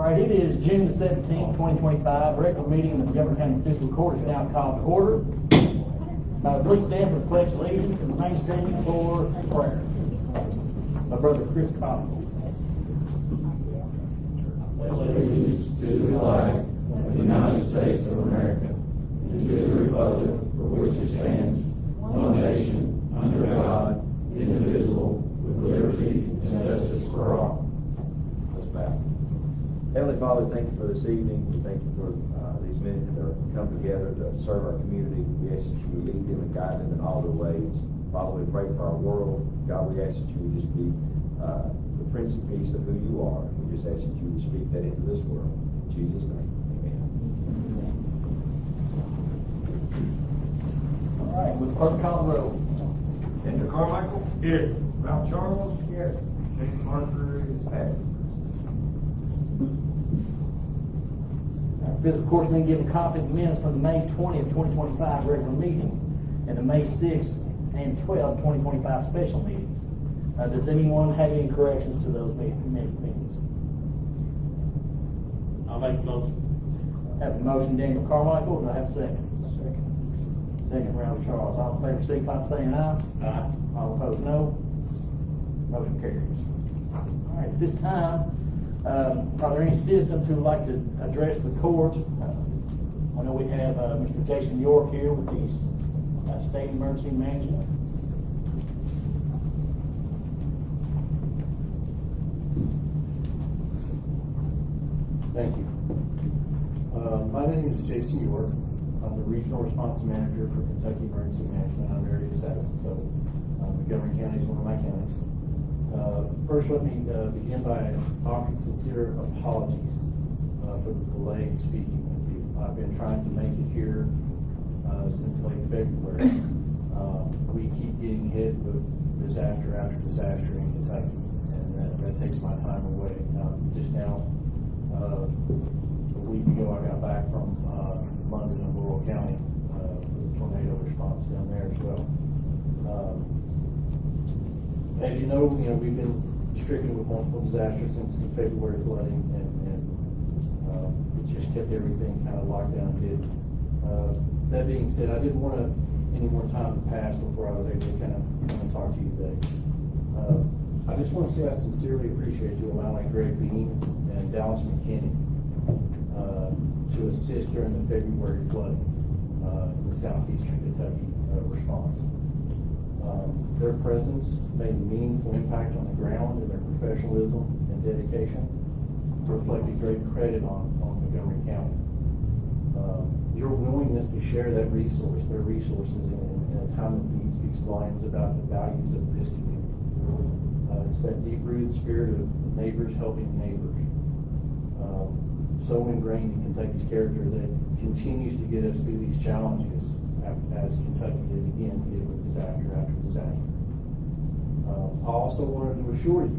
right, it is June the 17th, 2025. Regular meeting of the Montgomery County Fiscal Court is now called to order. Please stand for the Pledge of Allegiance and remain standing for prayer. My brother Chris Collins. Allegiance to the flag of the United States of America and to the republic for which it stands, one nation, under God, indivisible, with liberty and justice for all. Let's bow. Heavenly Father, thank you for this evening. We thank you for these men that are come together to serve our community. We ask that you would lead them and guide them in all their ways. Father, we pray for our world. God, we ask that you would just be the Prince of Peace of who you are. We just ask that you would speak that into this world. In Jesus' name, amen. All right, with clerk call the roll. Andrew Carmichael. Here. Ralph Charles. Here. Jason Marker is absent. Fiscal Court's been given copy of the minutes from the May 20th, 2025 regular meeting and the May 6th and 12th, 2025 special meetings. Does anyone have any corrections to those meetings? I'll make a motion. Have a motion, Daniel Carmichael. Do I have a second? Second, Ralph Charles. All in favor, signify by saying aye. Aye. All opposed, no. Motion carries. All right, at this time, are there any citizens who would like to address the court? I know we have Mr. Jason York here with the State Emergency Management. Thank you. My name is Jason York. I'm the Regional Response Manager for Kentucky Emergency Management under Area 7. So Montgomery County is one of my counties. First, let me begin by offering sincere apologies for the delay in speaking with you. I've been trying to make it here since late February. We keep getting hit with disaster after disaster in Kentucky, and that takes my time away. Just now, a week ago, I got back from London and Laurel County with the tornado response down there as well. As you know, we've been stricken with multiple disasters since the February flooding, and it's just kept everything kind of locked down and busy. That being said, I didn't want any more time to pass before I was able to kind of come and talk to you today. I just want to say I sincerely appreciate you allowing Greg Bean and Dallas McKinney to assist during the February flooding in the southeastern Kentucky response. Their presence made a meaningful impact on the ground, and their professionalism and dedication reflected great credit on Montgomery County. Your willingness to share their resources in a time of need speaks volumes about the values of this community. It's that deep-rooted spirit of neighbors helping neighbors, so ingrained in Kentucky's character that it continues to get us through these challenges as Kentucky is again hit with disaster after disaster. I also wanted to assure you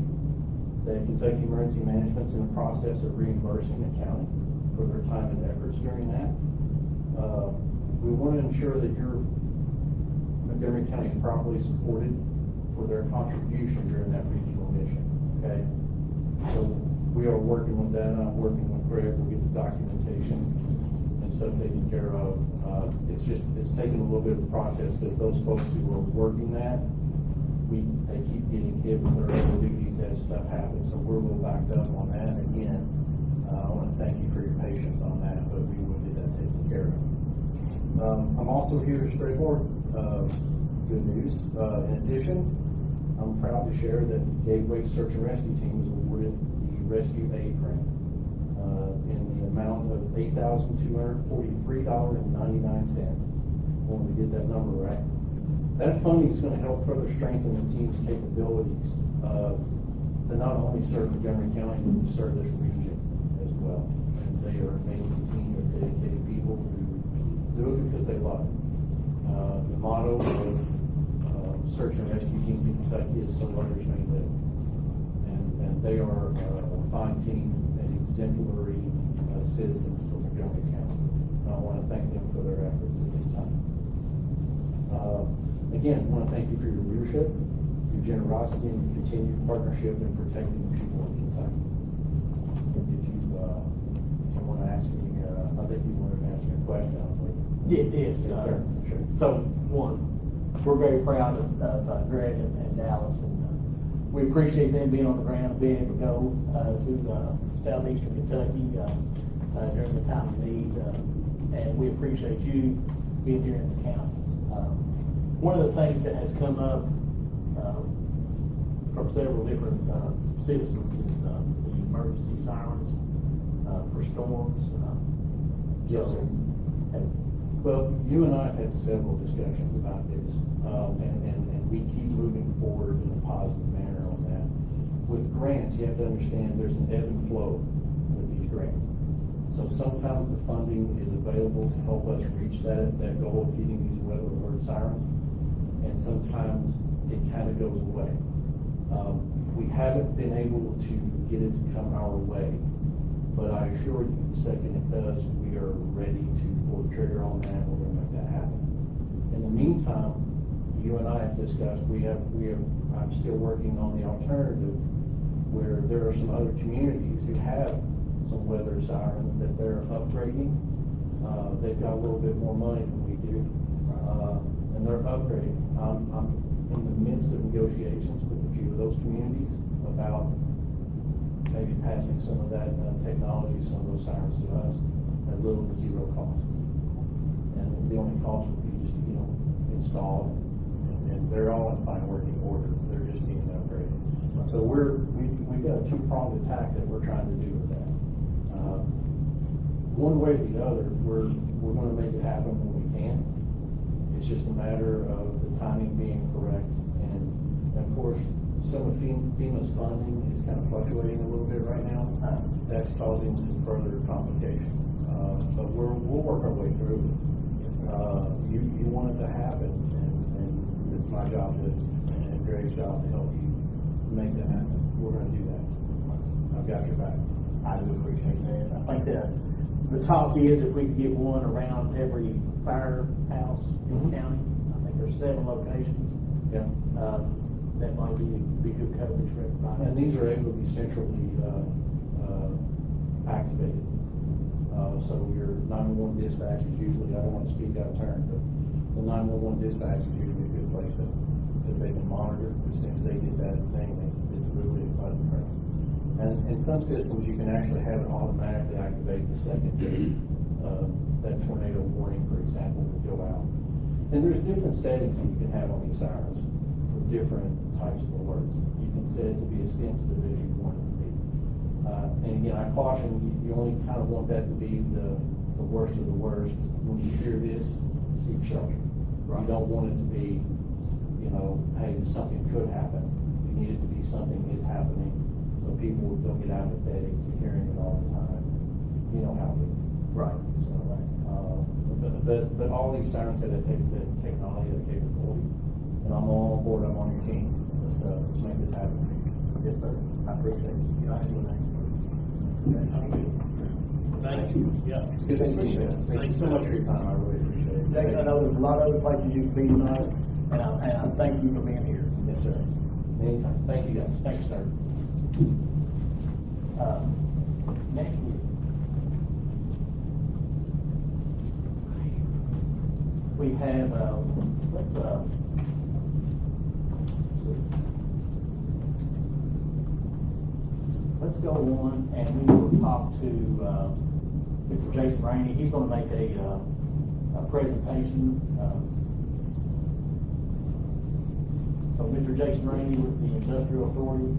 that Kentucky Emergency Management's in the process of reimbursing the county for their time and efforts during that. We want to ensure that your Montgomery County is properly supported for their contribution during that regional mission. Okay, so we are working with that, and I'm working with Greg. We'll get the documentation and stuff taken care of. It's taken a little bit of a process because those folks who are working that, they keep getting hit with their other duties as stuff happens. So we're a little backed up on that. Again, I want to thank you for your patience on that, but we will get that taken care of. I'm also here to spread more good news. In addition, I'm proud to share that the Gateway Search and Rescue Team was awarded the Rescue Aid Grant in the amount of $8,243.99. I wanted to get that number right. That funding is going to help further strengthen the team's capabilities to not only serve Montgomery County, but to serve this region as well. And they are an amazing team of dedicated people who do it because they love it. The motto of Search and Rescue Teams in Kentucky is "So Others May Live," and they are a fine team and exemplary citizens of Montgomery County. And I want to thank them for their efforts at this time. Again, I want to thank you for your leadership, your generosity, and your continued partnership in protecting the people of Kentucky. If you Yes, Yes, sir. Sure. So, one, we're very proud of Greg and Dallas, and we appreciate them being on the ground, being able to go to southeastern Kentucky during the time of need, and we appreciate you being here in the county. One of the things that has come up from several different citizens is the emergency sirens for storms. Yes, sir. Well, you and I have had several discussions about this, and we keep moving forward in a positive manner on that. With grants, you have to understand there's an ebb and flow with these grants. So sometimes the funding is available to help us reach that goal of getting these weather alert sirens, and sometimes it kind of goes away. We haven't been able to get it to come our way, but I assure you, the second it does, we are ready to pull the trigger on that. We're going to make that happen. In the meantime, you and I have discussed. I'm still working on the alternative, where there are some other communities who have some weather sirens that they're upgrading. They've got a little bit more money than we do, and they're upgrading. I'm in the midst of negotiations with a few of those communities about maybe passing some of that technology, some of those sirens to us at little to zero cost. And the only cost would be just to get them installed, and they're all in fine working order. They're just being upgraded. So we've got a two-pronged attack that we're trying to do with that. One way or the other, we're going to make it happen when we can. It's just a matter of the timing being correct, and of course, some of FEMA's funding is kind of fluctuating a little bit right now. That's causing some further complications, but we'll work our way through it. You want it to happen, and it's my job and Greg's job to help you make that happen. We're going to do that. I've got your back. I do appreciate that. I think that the talk is if we could get one around every firehouse in the county. I think there's 7 locations. Yeah. That might be good coverage for everybody. And these are able to be centrally activated. So your 911 dispatch is usually, I don't want to speak out of turn, but the 911 dispatch is usually a good place to, because they can monitor as soon as they get that thing, it's literally a button press. And in some systems, you can actually have it automatically activate the second that tornado warning, for example, would go out. And there's different settings that you can have on these sirens for different types of alerts. You can set it to be as sensitive as you want it to be. And again, I caution you only kind of want that to be the worst of the worst. When you hear this, seek shelter. Right. You don't want it to be, hey, something could happen. You need it to be something is happening, so people don't get apathetic to hearing it all the time. You know how it is. Right. So, but all these sirens have that technology, that capability, and I'm all on board. I'm on your team. Let's make this happen. Yes, sir. I appreciate it. Thank you. Yeah. It's good to see you. Thank you so much for your time. I really appreciate it. Jason, I know there's a lot of other places you can be tonight, and I thank you for being here. Yes, sir. Anytime. Thank you, guys. Thank you, sir. Next we have, let's see. Let's go on and we will talk to Mr. Jason Rainey. He's going to make a presentation. So Mr. Jason Rainey with the Industrial Authority.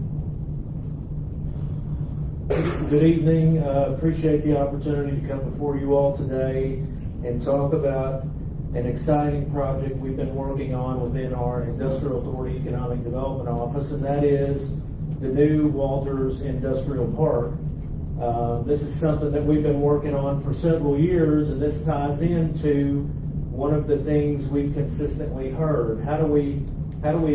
Good evening. Appreciate the opportunity to come before you all today and talk about an exciting project we've been working on within our Industrial Authority Economic Development Office, and that is the new Walters Industrial Park. This is something that we've been working on for several years, and this ties into one of the things we've consistently heard. How do we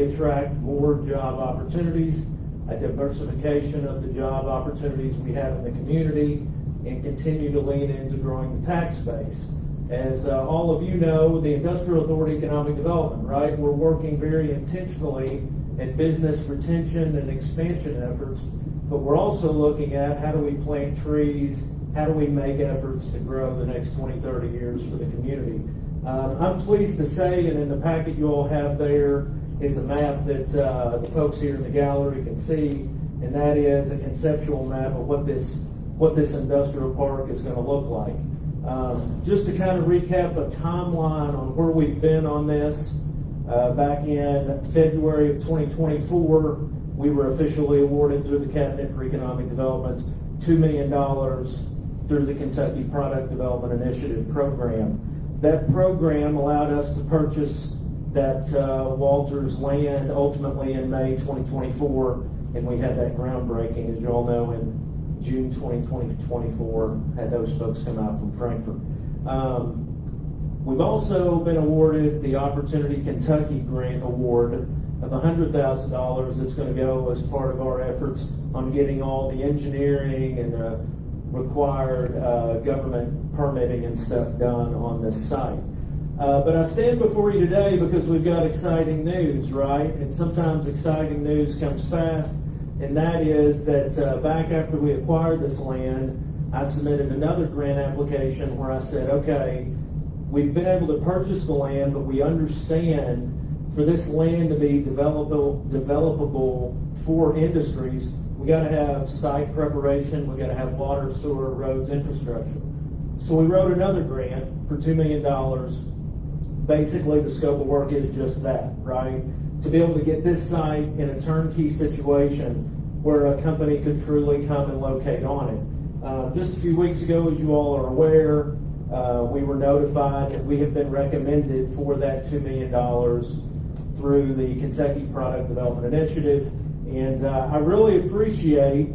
attract more job opportunities, a diversification of the job opportunities we have in the community, and continue to lean into growing the tax base? As all of you know, the Industrial Authority Economic Development, right? We're working very intentionally at business retention and expansion efforts, but we're also looking at how do we plant trees, how do we make efforts to grow the next 20, 30 years for the community. I'm pleased to say, and in the packet you all have there is a map that the folks here in the gallery can see, and that is a conceptual map of what this industrial park is going to look like. Just to kind of recap a timeline on where we've been on this, back in February of 2024, we were officially awarded through the Cabinet for Economic Development $2 million through the Kentucky Product Development Initiative program. That program allowed us to purchase that Walters land ultimately in May 2024, and we had that groundbreaking, as you all know, in June 2024, had those folks come out from Frankfurt. We've also been awarded the Opportunity Kentucky Grant Award of $100,000 that's going to go as part of our efforts on getting all the engineering and required government permitting and stuff done on this site. But I stand before you today because we've got exciting news, right? And sometimes exciting news comes fast, and that is that back after we acquired this land, I submitted another grant application where I said, okay, we've been able to purchase the land, but we understand for this land to be developable for industries, we got to have site preparation, we got to have water, sewer, roads, infrastructure. So we wrote another grant for $2 million. Basically, the scope of work is just that, right? To be able to get this site in a turnkey situation where a company could truly come and locate on it. Just a few weeks ago, as you all are aware, we were notified that we have been recommended for that $2 million through the Kentucky Product Development Initiative. And I really appreciate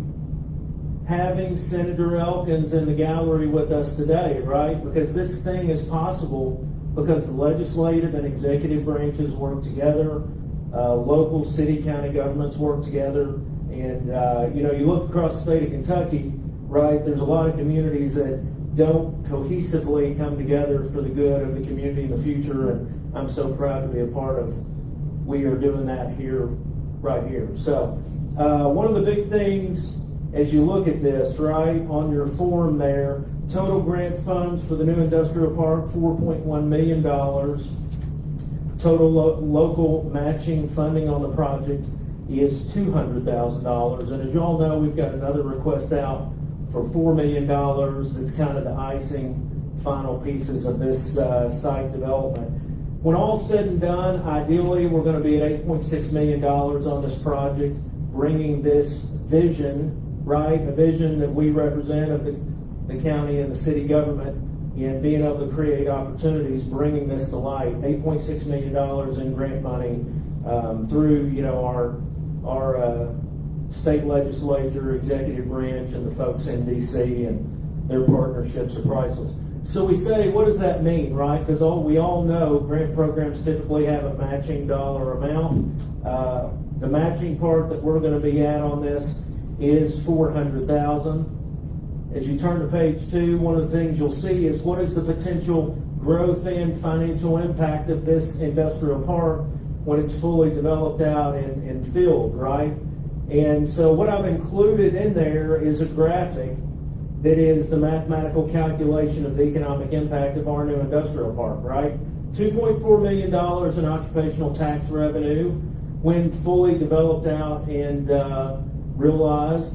having Senator Elkins in the gallery with us today, right? Because this thing is possible because the legislative and executive branches work together, local city, county governments work together. And, you look across the state of Kentucky, right, there's a lot of communities that don't cohesively come together for the good of the community in the future. And I'm so proud to be a part of, we are doing that here, right here. So one of the big things as you look at this, right, on your form there, total grant funds for the new industrial park, $4.1 million. Total local matching funding on the project is $200,000. And as you all know, we've got another request out for $4 million. That's kind of the icing final pieces of this site development. When all's said and done, ideally, we're going to be at $8.6 million on this project, bringing this vision, right, a vision that we represent of the county and the city government in being able to create opportunities, bringing this to light. $8.6 million in grant money through, our state legislature, executive branch, and the folks in D.C. and their partnerships are priceless. So we say, what does that mean, right? Because we all know grant programs typically have a matching dollar amount. The matching part that we're going to be at on this is $400,000. As you turn to page 2, one of the things you'll see is what is the potential growth and financial impact of this industrial park when it's fully developed out and filled, right? And so what I've included in there is a graphic that is the mathematical calculation of the economic impact of our new industrial park, right? $2.4 million in occupational tax revenue when fully developed out and realized.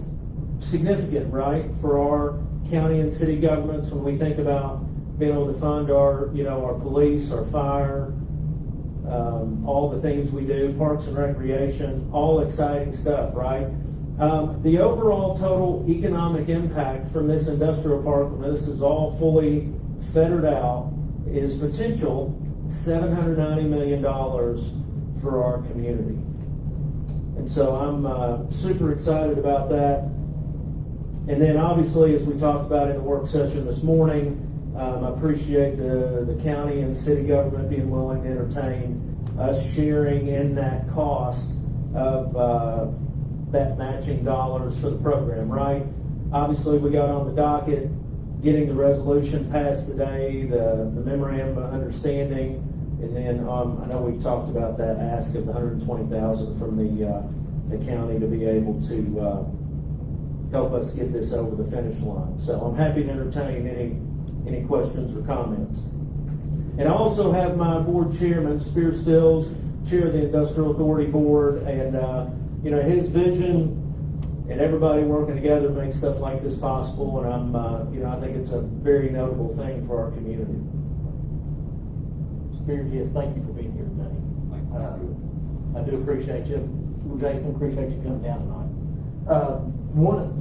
Significant, right, for our county and city governments when we think about being able to fund our, our police, our fire, all the things we do, parks and recreation, all exciting stuff, right? The overall total economic impact from this industrial park, when this is all fully fettered out, is potential $790 million for our community. And so I'm super excited about that. And then obviously, as we talked about in the work session this morning, I appreciate the county and city government being willing to entertain us sharing in that cost of that matching dollars for the program, right? Obviously, we got on the docket getting the resolution passed today, the memorandum of understanding, and then I know we've talked about that ask of the $120,000 from the county to be able to help us get this over the finish line. So I'm happy to entertain any questions or comments. And I also have my board chairman, Spear Stills, chair of the Industrial Authority Board, and, his vision and everybody working together makes stuff like this possible, and I think it's a very notable thing for our community. Spirit, yes, thank you for being here today. I do appreciate you. Jason, appreciate you coming down tonight.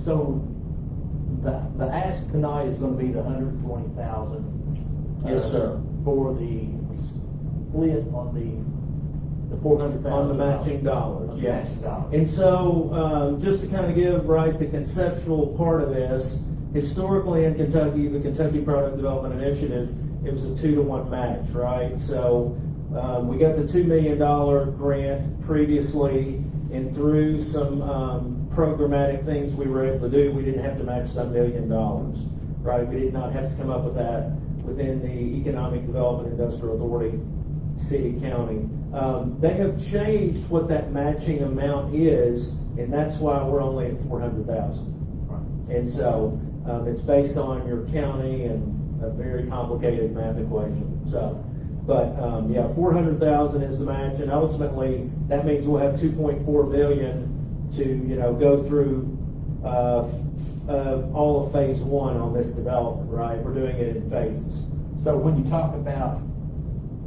So the ask tonight is going to be the $120,000. Yes, sir. For the split on the $400,000. On the matching dollars, On the yes. matching dollars. And so, just to kind of give, the conceptual part of this, historically in Kentucky, the Kentucky Product Development Initiative, it was a 2-to-1 match, right? So, we got the $2 million grant previously, and through some programmatic things we were able to do, we didn't have to match that $1 million, right? We did not have to come up with that within the Economic Development Industrial Authority, city, county. They have changed what that matching amount is, and that's why we're only at $400,000. Right. And so, it's based on your county and a very complicated math equation. So, but, $400,000 is the match, and ultimately, that means we'll have $2.4 billion to, go through, all of phase 1 on this development, right? We're doing it in phases. So when you talk about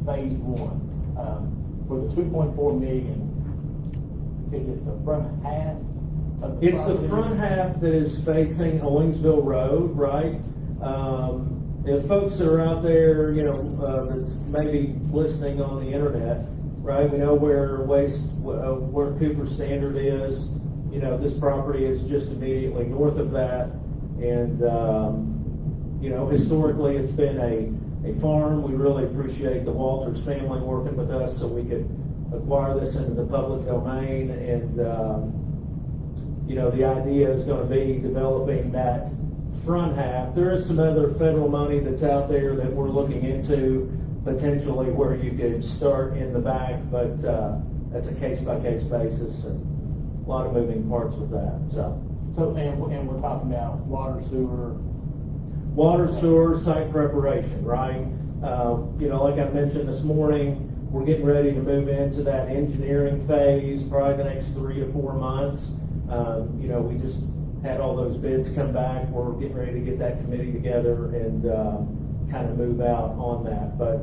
phase 1, for the $2.4 million, is it the front half of the It's the property? front half that is facing Owensville Road, right? The folks that are out there, that's maybe listening on the internet, right? We know where where Cooper Standard is. This property is just immediately north of that. And, historically it's been a farm. We really appreciate the Walters family working with us so we could acquire this into the public domain. And, the idea is going to be developing that front half. There is some other federal money that's out there that we're looking into potentially where you could start in the back, but that's a case-by-case basis and a lot of moving parts with that. So and we're talking about Water, sewer, site preparation, right? Like I mentioned this morning, we're getting ready to move into that engineering phase, probably the next 3 to 4 months. We just had all those bids come back. We're getting ready to get that committee together and kind of move out on that. But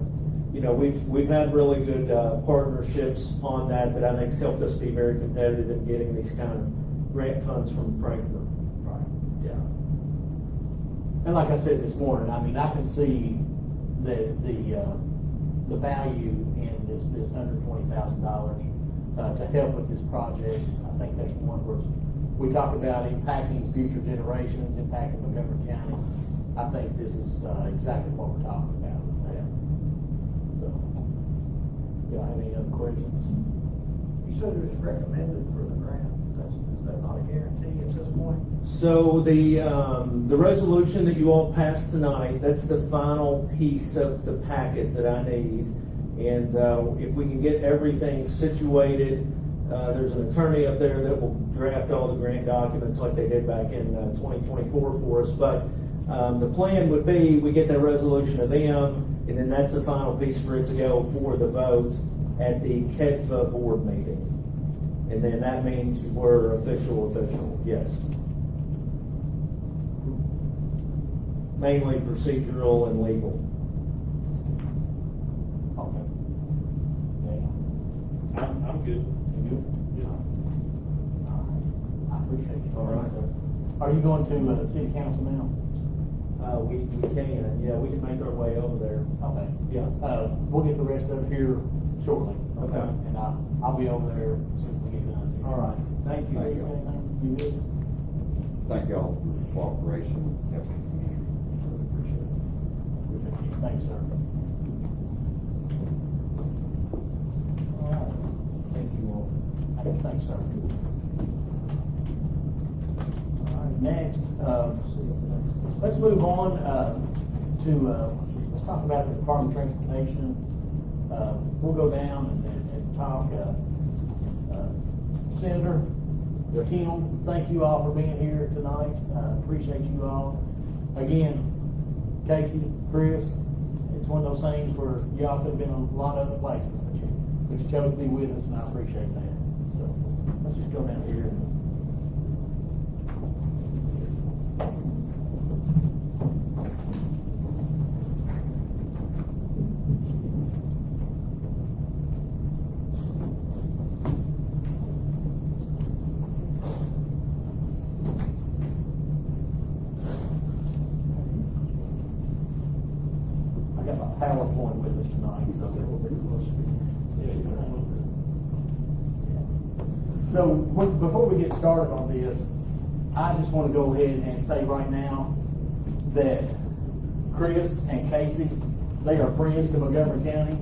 we've had really good partnerships on that I think's helped us be very competitive in getting these kind of grant funds from Franklin. Right. Yeah. And like I said this morning, I mean, I can see the value in this $120,000 to help with this project. I think that's one where we talk about impacting future generations, impacting Montgomery County. I think this is exactly what we're talking about with that. So, y'all have any other questions? You said it was recommended for the grant. Is that not a guarantee at this point? So the resolution that you all passed tonight, that's the final piece of the packet that I need. And if we can get everything situated, there's an attorney up there that will draft all the grant documents like they did back in 2024 for us. But the plan would be we get that resolution to them, and then that's the final piece for it to go for the vote at the KEDFA board meeting. And then that means we're official, yes. Mainly procedural and legal. Okay. Yeah. I'm good. You good? Yeah. All right. I appreciate it. All right. Are you going to the city council now? We can, we can make our way over there. Okay. Yeah. We'll get the rest of it here shortly. Okay. And I'll be over there as soon as we get done. All right. Thank you. Thank you. You good? Thank y'all for your cooperation, helping the community. Really appreciate it. Thanks, sir. All right. Thank you all. Thanks, sir. All right, next, let's move on to, let's talk about the Department of Transportation. We'll go down and talk, Senator Kim, thank you all for being here tonight. Appreciate you all. Again, Casey, Chris, It's one of those things where y'all could have been in a lot of other places, but you chose to be with us, and I appreciate that. So, let's just go down here and. I got my PowerPoint with us tonight, so we're a little bit closer. So, before we get started on this, I just want to go ahead and say right now that Chris and Casey, they are friends to Montgomery County.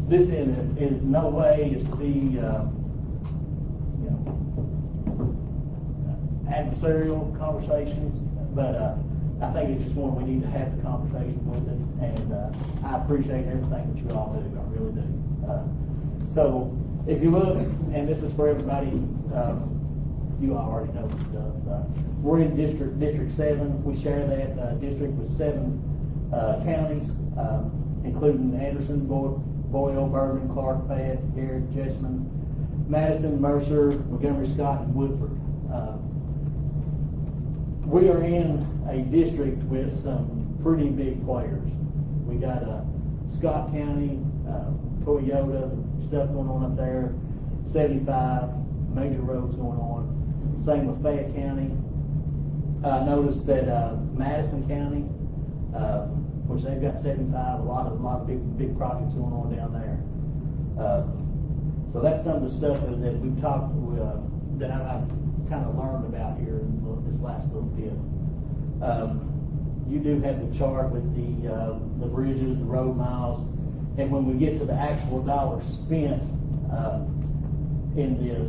This in no way is to be, adversarial conversations, but I think it's just one we need to have the conversation with it, and I appreciate everything that you all do. I really do. So if you look, and this is for everybody, you all already know this stuff. We're in District 7. We share that district with 7 counties, including Anderson, Boyle, Bourbon, Clark, Fayette, Garrett, Jessamine, Madison, Mercer, Montgomery, Scott, and Woodford. We are in a district with some pretty big players. We got Scott County, Toyota, stuff going on up there, 75 major roads going on. Same with Fayette County. I noticed that Madison County, which they've got 75, a lot of big projects going on down there. So that's some of the stuff that we've talked that I've kind of learned about here in this last little bit. You do have the chart with the bridges, the road miles, and when we get to the actual dollars spent in this,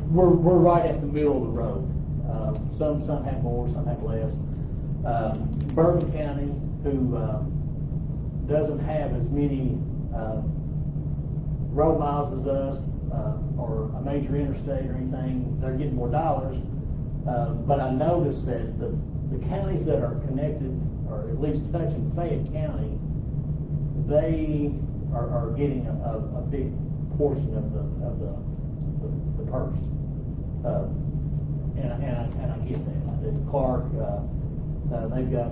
we're right at the middle of the road. Some have more, some have less. Bourbon County, who doesn't have as many road miles as us, or a major interstate or anything, they're getting more dollars. But I noticed that the counties that are connected, or at least touching Fayette County, they are getting a big portion of the purse. And I get that. I do. Clark, they've got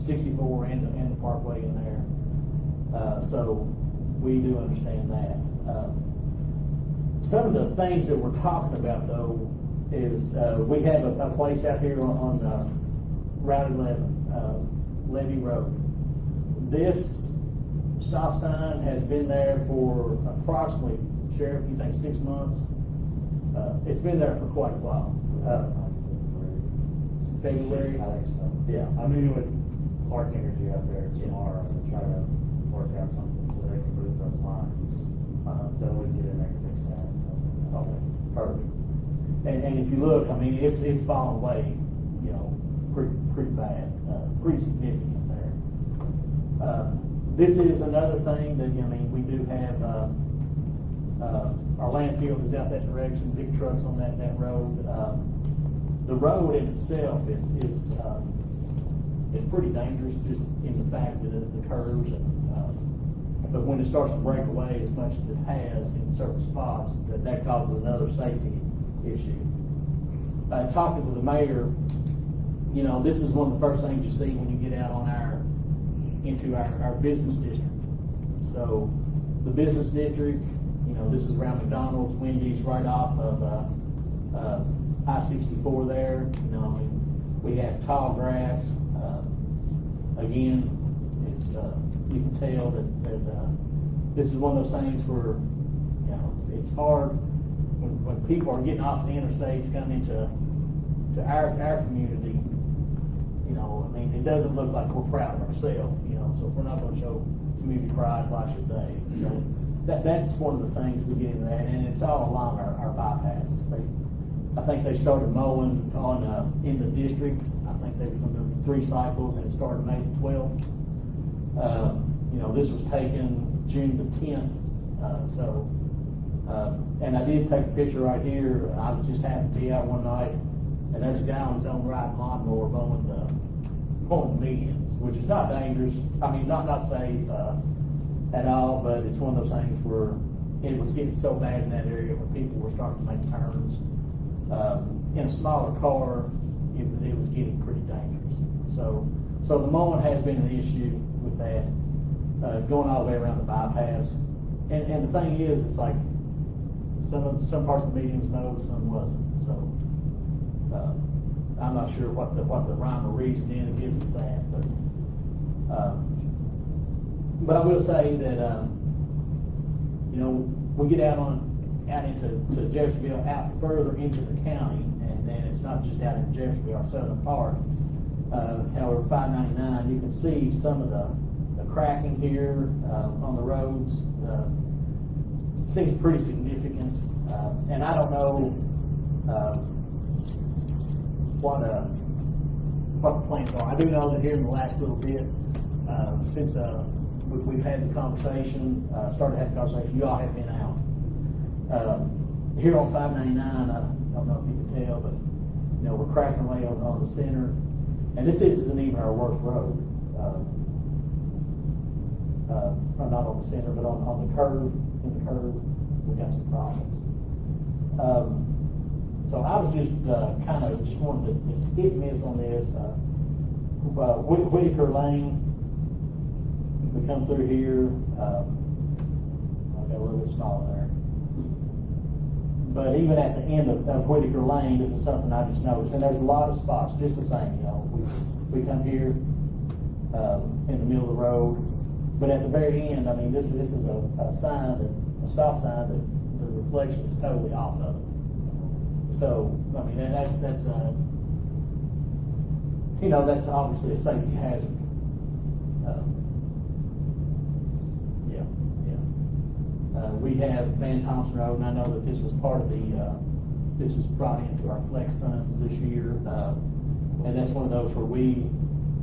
64 and the Parkway in there. So we do understand that. Some of the things that we're talking about, though, is we have a place out here on Route 11, Levy Road. This stop sign has been there for approximately, Sheriff, you think 6 months? It's been there for quite a while. February? I think so. Yeah. I'm meeting with Clark Energy out there tomorrow to try to work out something so they can move those lines. So we can get in there and fix that. Okay, perfect. And if you look, I mean, it's fallen away, pretty bad, pretty significant there. This is another thing that, we do have, our landfill is out that direction, big trucks on that road. The road in itself is pretty dangerous, just in the fact that the curves but when it starts to break away as much as it has in certain spots, that causes another safety issue. Talking to the mayor, this is one of the first things you see when you get out on into our business district. So the business district, this is around McDonald's, Wendy's, right off of I-64 there. We have tall grass. Again, it's you can tell that this is one of those things where it's hard when people are getting off the interstate to come into our community. It doesn't look like we're proud of ourselves. So if we're not going to show community pride, why should they? So that's one of the things we get into that, and it's all along our bypass. I think they started mowing in the district. I think they were going to do 3 cycles, and it started May the 12th. This was taken June the 10th. And I did take a picture right here. I was just happened to be out one night, and there's a guy on his own riding lawnmower mowing the medians, which is not dangerous, I mean, not safe, at all, but it's one of those things where it was getting so bad in that area where people were starting to make turns. In a smaller car, it was getting pretty dangerous. So the mowing has been an issue with that, going all the way around the bypass. And the thing is, it's like, some parts of the medians mowed, some wasn't, so, I'm not sure what the rhyme or reason is with that, but I will say that, you know, we get out into Jeffersonville, out further into the county, and then it's not just out in Jeffersonville, our southern part. However, 599, you can see some of the cracking here on the roads. Seems pretty significant, and I don't know what the plans are. I do know that here in the last little bit, since we've had the conversation, started having the conversation, you all have been out. Here on 599, I don't know if you can tell, but you know, we're cracking away on the center, and this isn't even our worst road. Not on the center, but on the curve, in the curve, we got some problems. So I was just kind of just wanted to hit miss on this. Whitaker Lane, we come through here, I've got a little bit smaller there. But even at the end of Whitaker Lane, this is something I just noticed, and there's a lot of spots just the same. You know, we come here in the middle of the road, but at the very end, I mean, this is a sign, a stop sign that the reflection is totally off of it. So I mean, that's you know, that's obviously a safety hazard. We have Van Thompson Road, and I know that this was part of this was brought into our flex funds this year, and that's one of those where we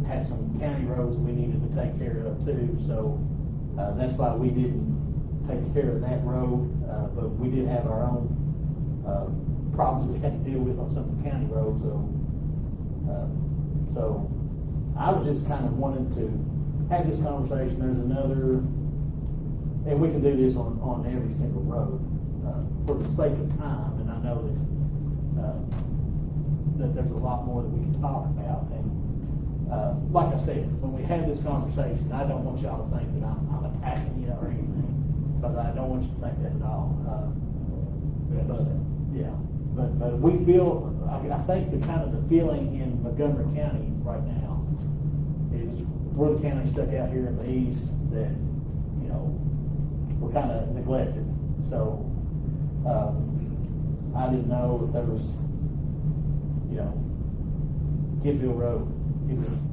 had some county roads that we needed to take care of too. So that's why we didn't take care of that road, but we did have our own problems we had to deal with on some of the county roads. So I was just kind of wanting to have this conversation. There's another. And we can do this on every single road for the sake of time. And I know that there's a lot more that we can talk about. And like I said, when we have this conversation, I don't want y'all to think that I'm attacking you or anything, because I don't want you to think that at all. But we feel. I think the kind of the feeling in Montgomery County right now is we're the county stuck out here in the east that, you know, we're kind of neglected. So I didn't know if there was, you know, Gidville Road,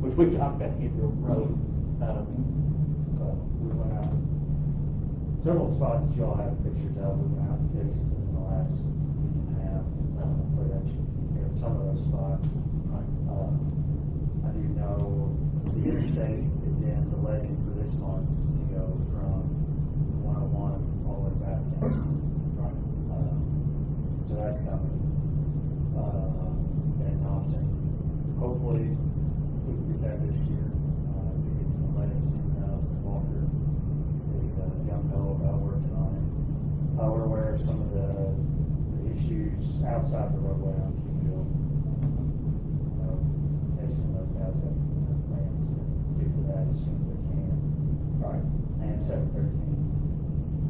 which we talked about Gidville Road. We went out several spots that y'all have pictures of. We went out and fixed in the last week and a half. Where that should take care of some of those spots. I do know the interstate is in the legend for this month to go from 101 all the way back down. Right. So that's coming. And Thompson, hopefully we can get that this year. We get some letters from Walker, the young fellow about working on it. We're aware of some of the issues outside the roadway on Keyville. Facing those guys have plans to get to that as soon as they can. Right. And 713.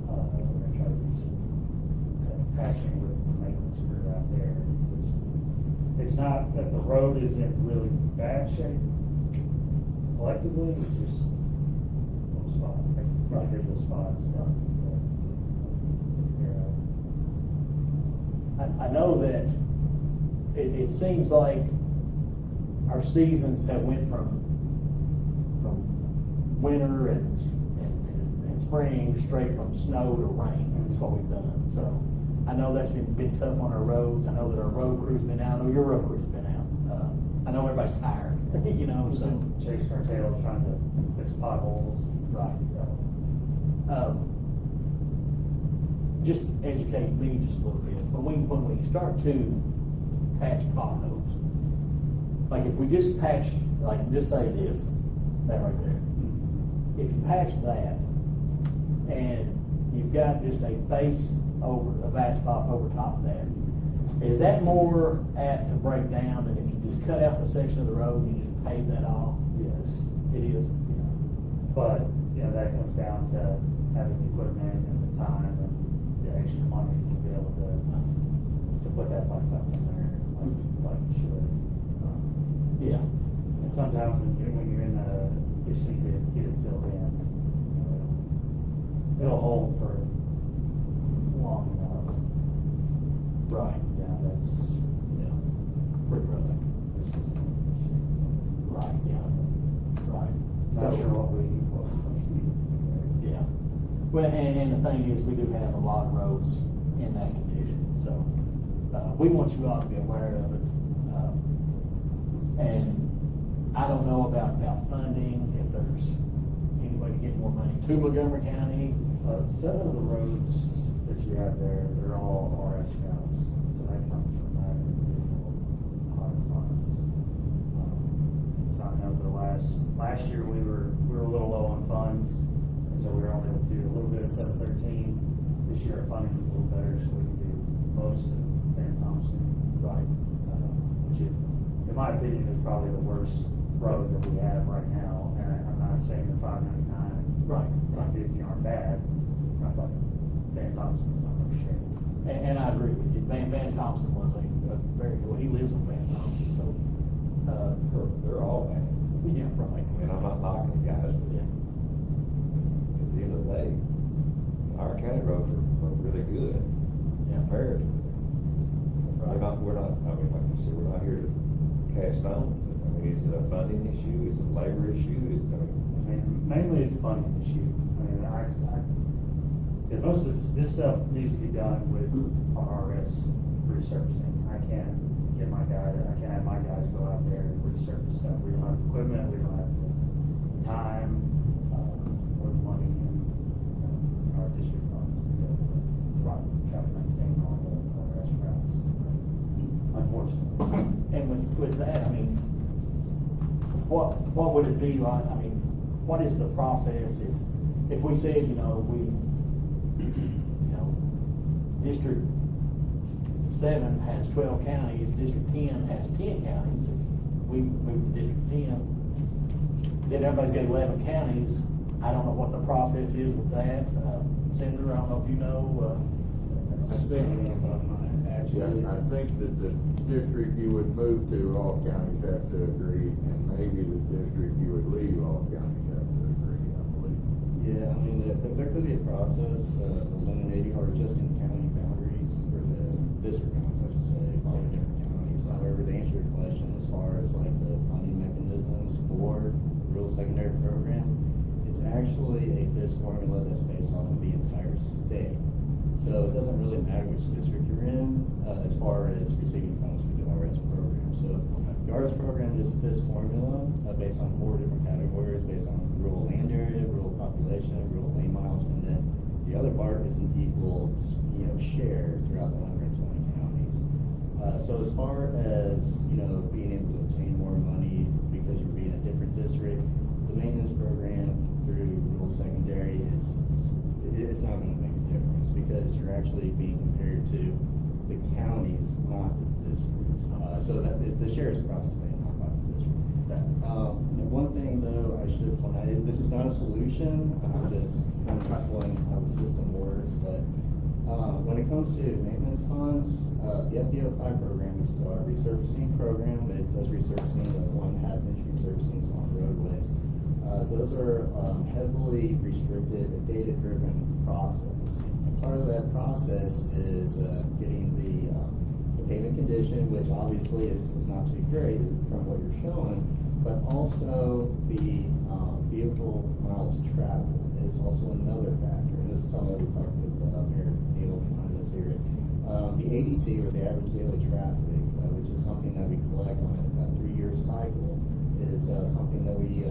We're going to try to do some patching with the maintenance crew out there. It's not that the road is in really bad shape collectively, it's just little spots, individual spots. I know that it seems like our seasons have went from winter and spring straight from snow to rain. That's what we've done. So I know that's been tough on our roads. I know that our road crew's been out. I know your road crew's been out. I know everybody's tired, you know. So chasing our tails, trying to fix potholes. Right. Just educate me just a little bit. When we start to patch potholes, like if we just patch, like just say this, that right there. If you patch that and you've got just a base of asphalt over top of that, is that more apt to break down than if you just cut out the section of the road and you just pave that off? Yes. It is. But, you know, that comes down to having the equipment and the time and the extra money to be able to put that blacktop in there like you should. Yeah. And sometimes when you're in you just need to get it filled in. It'll hold for long enough. Right. Yeah, that's, Yeah. Pretty rough. it's just. Right, yeah. Right. Not sure what we Yeah. Well, and the thing is, we do have a lot of roads in that condition, so, we want you all to be aware of it. And I don't know about funding, if there's any way to get more money to Montgomery County. 7 of the roads that you have there, they're all RS routes, so that comes from that individual funds. So I know last year we were a little low on funds, and so we were only able to do a little bit of 713. This year our funding is a little better, so we can do most of Van Thompson. Right. Which in my opinion is probably the worst road that we have right now, and I'm not saying the 599 Right. 550 aren't bad, but Van Thompson is not much shape. And I agree with you. Van Thompson was a very good, he lives on Van Thompson, so, They're all bad. yeah, right. I mean, I'm not knocking the guys, but Yeah. at the end of the day, our county roads are really good Yeah. compared to. We're not, I mean, like you said, we're not here to cast stones. I mean, is it a funding issue? Is it a labor issue? I mean, mainly it's funding issue. I mean, yeah, most of this stuff needs to be done with our RS resurfacing. I can't have my guys go out there and resurface stuff. We don't have equipment, we don't have the time, or the money in our district funds to be able to try to maintain all the RS routes, unfortunately. And with that, I mean, what would it be like, I mean, what is the process if we said, District 7 has 12 counties, District 10 has 10 counties, if we move to District 10, then everybody's got 11 counties. I don't know what the process is with that. Senator, I don't know if you know, I think that the district you would move to, all counties have to agree, and maybe the district you would leave, all counties have to agree, I believe. Yeah, I mean, there could be a process of eliminating or adjusting county boundaries for the district boundaries, I should say, by the different counties. However, to answer your question, as far as like the funding mechanisms for the rural secondary program, it's actually a FIS formula that's based off of the entire state. So it doesn't really matter which district you're in, as far as receiving funds for the RS program. So the RS program is FIS formula based on 4 different categories, based on rural land area, rural population, rural lane miles, and then the other part is an equal, share throughout the 120 counties. So as far as, being able to obtain more money because you're being a different district, the maintenance program through rural secondary it's not going to make a difference because you're actually being compared to the counties, not the districts. So that the share is across the state, not by the district. One thing though I should point out, this is not a solution. I'm just kind of explaining how the system works. But when it comes to maintenance funds, the FDO5 program, which is our resurfacing program, it does resurfacing, the 1/2-inch resurfacing on roadways. Those are heavily restricted, data-driven process. Part of that process is getting the pavement condition, which obviously is not too great from what you're showing, but also the vehicle miles traveled is also another factor. And this is something that we talked with Mayor Neal behind us here. The ADT, or the average daily traffic, which is something that we collect on a 3-year cycle, is something that we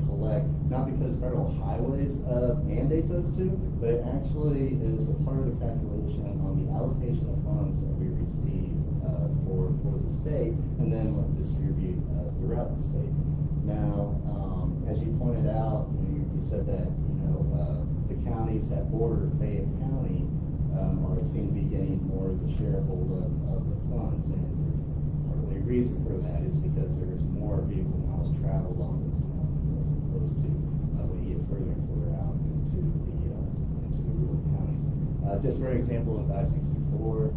collect, not because federal highways mandates us to, but it actually is a part of the calculation on the allocation of funds that we receive for the state, and then distribute throughout the state. Now, as you pointed out, you said that, the counties that border Fayette County, seem to be getting more of the sharehold of the funds. And part of the reason for that is because there's more vehicle miles traveled along those lines as opposed to when you get further and further out into the rural counties. Just for example, with I-64,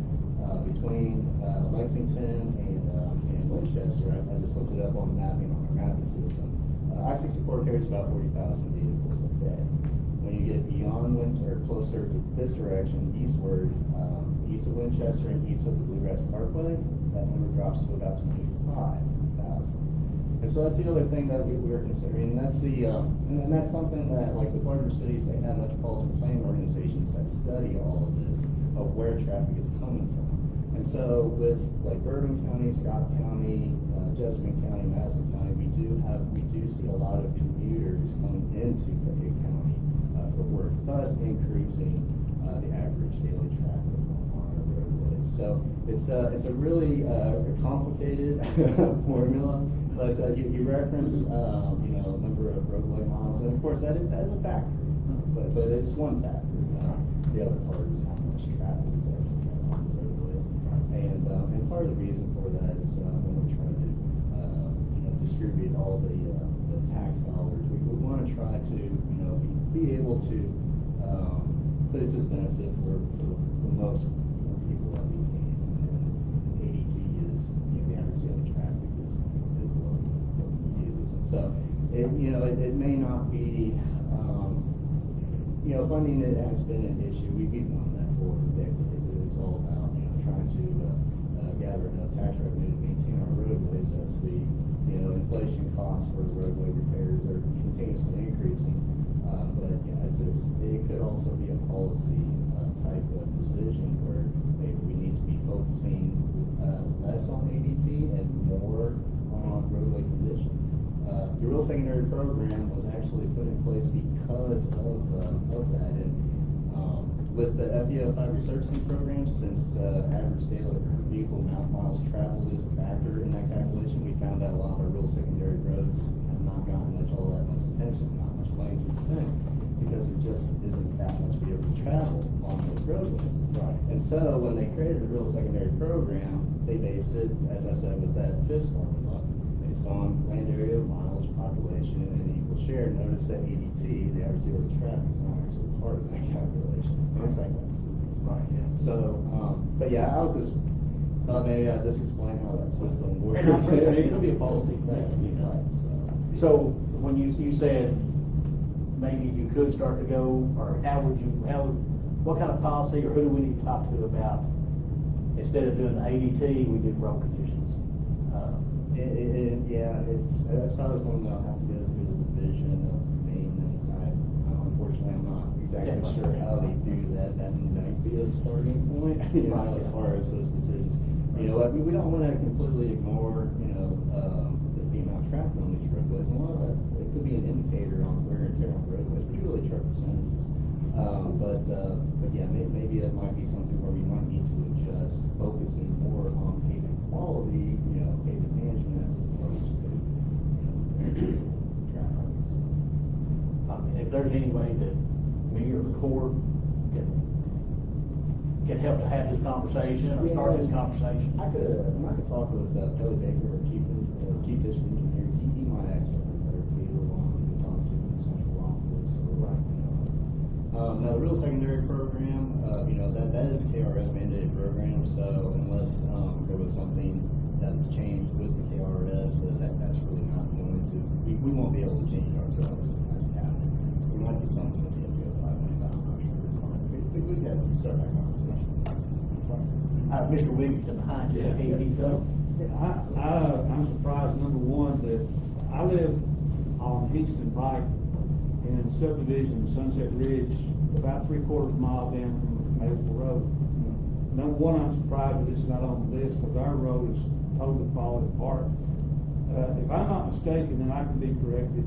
between Lexington and Winchester, I just looked it up on the mapping on our mapping system. I-64 carries about 40,000 vehicles a day. When you get beyond Winchester, closer to this direction, eastward, east of Winchester and east of the Bluegrass Parkway, that number drops to about 25,000. And so that's the other thing that we were considering, and that's and that's something that, like with larger cities, they have metropolitan planning organizations that study all of this, of where traffic is coming from. And so with like Bourbon County, Scott County, Jessamine County, Madison County, we do see a lot of commuters coming into Fayette County for work, thus increasing the average daily traffic on our roadways. So it's a really complicated formula, but you reference number of roadway miles, and of course that is a factor, but it's one factor. The other part is how much traffic is actually coming on the roadways, and part of the reason for that is when we're trying to distribute all the tax dollars, we want to try to be able to put it to the benefit for the most people that we can. And ADT is the average daily traffic is what we use. And so it may not be funding that has been an issue. We've known that for decades. It's all about trying to gather enough tax revenue to maintain our roadways as the inflation costs for roadway repairs are continuously increasing. But it could also be a policy type of decision where maybe we need to be focusing less on ADT and more on roadway condition. The rural secondary program was actually put in place because of that. And with the FEO 5 resurfacing program, since average daily vehicle miles traveled is a factor in that calculation, we found that a lot of our rural secondary roads have not gotten all that much attention, not much money to spend, because it just isn't that much vehicle travel on those roadways. Right. And so when they created the rural secondary program, they based it, as I said, with that FIS formula, based on land area, mileage, population, and equal share. Notice that ADT, the average daily traffic, is not actually part of that calculation. It's like that. Right, yeah. So, but yeah, I was just thought maybe I'd just explain how that system works. And I'm sure- It could be a policy thing, So when you said maybe you could start to go, or what kind of policy, or who do we need to talk to about, instead of doing the ADT, we do road conditions? That's probably something that I'll have to go through the division of maintenance. Unfortunately, I'm not exactly sure how they do that. That might be a starting point, as far as those decisions. We don't want to completely ignore, the amount of traffic on these roadways. A lot of that, it could be an indicator on wear and tear on roadways, particularly truck percentages. But yeah, maybe that might be something where we might need to adjust, focusing more on pavement quality, pavement management, as opposed to, traffic. If there's any way that me or the Corps can help to have this conversation or start this conversation. I could talk with Kelly Baker, or Chief District Engineer. He might actually have a better feel on who to talk to in the central office. Now, the rural secondary program, that is a KRS mandated program. So unless there was something that's changed with the KRS, that's really not going to. We won't be able to change ourselves as cabinet. There might be something with the FEO 5 money, but I'm not sure. We got to start that conversation. Mr. Williamson behind you, he's up. I'm surprised, number one, that I live on Hingston Pike in subdivision Sunset Ridge, about 3/4 mile down from Maysville Road. Number one, I'm surprised that it's not on the list, because our road is totally falling apart. If I'm not mistaken, and I can be corrected,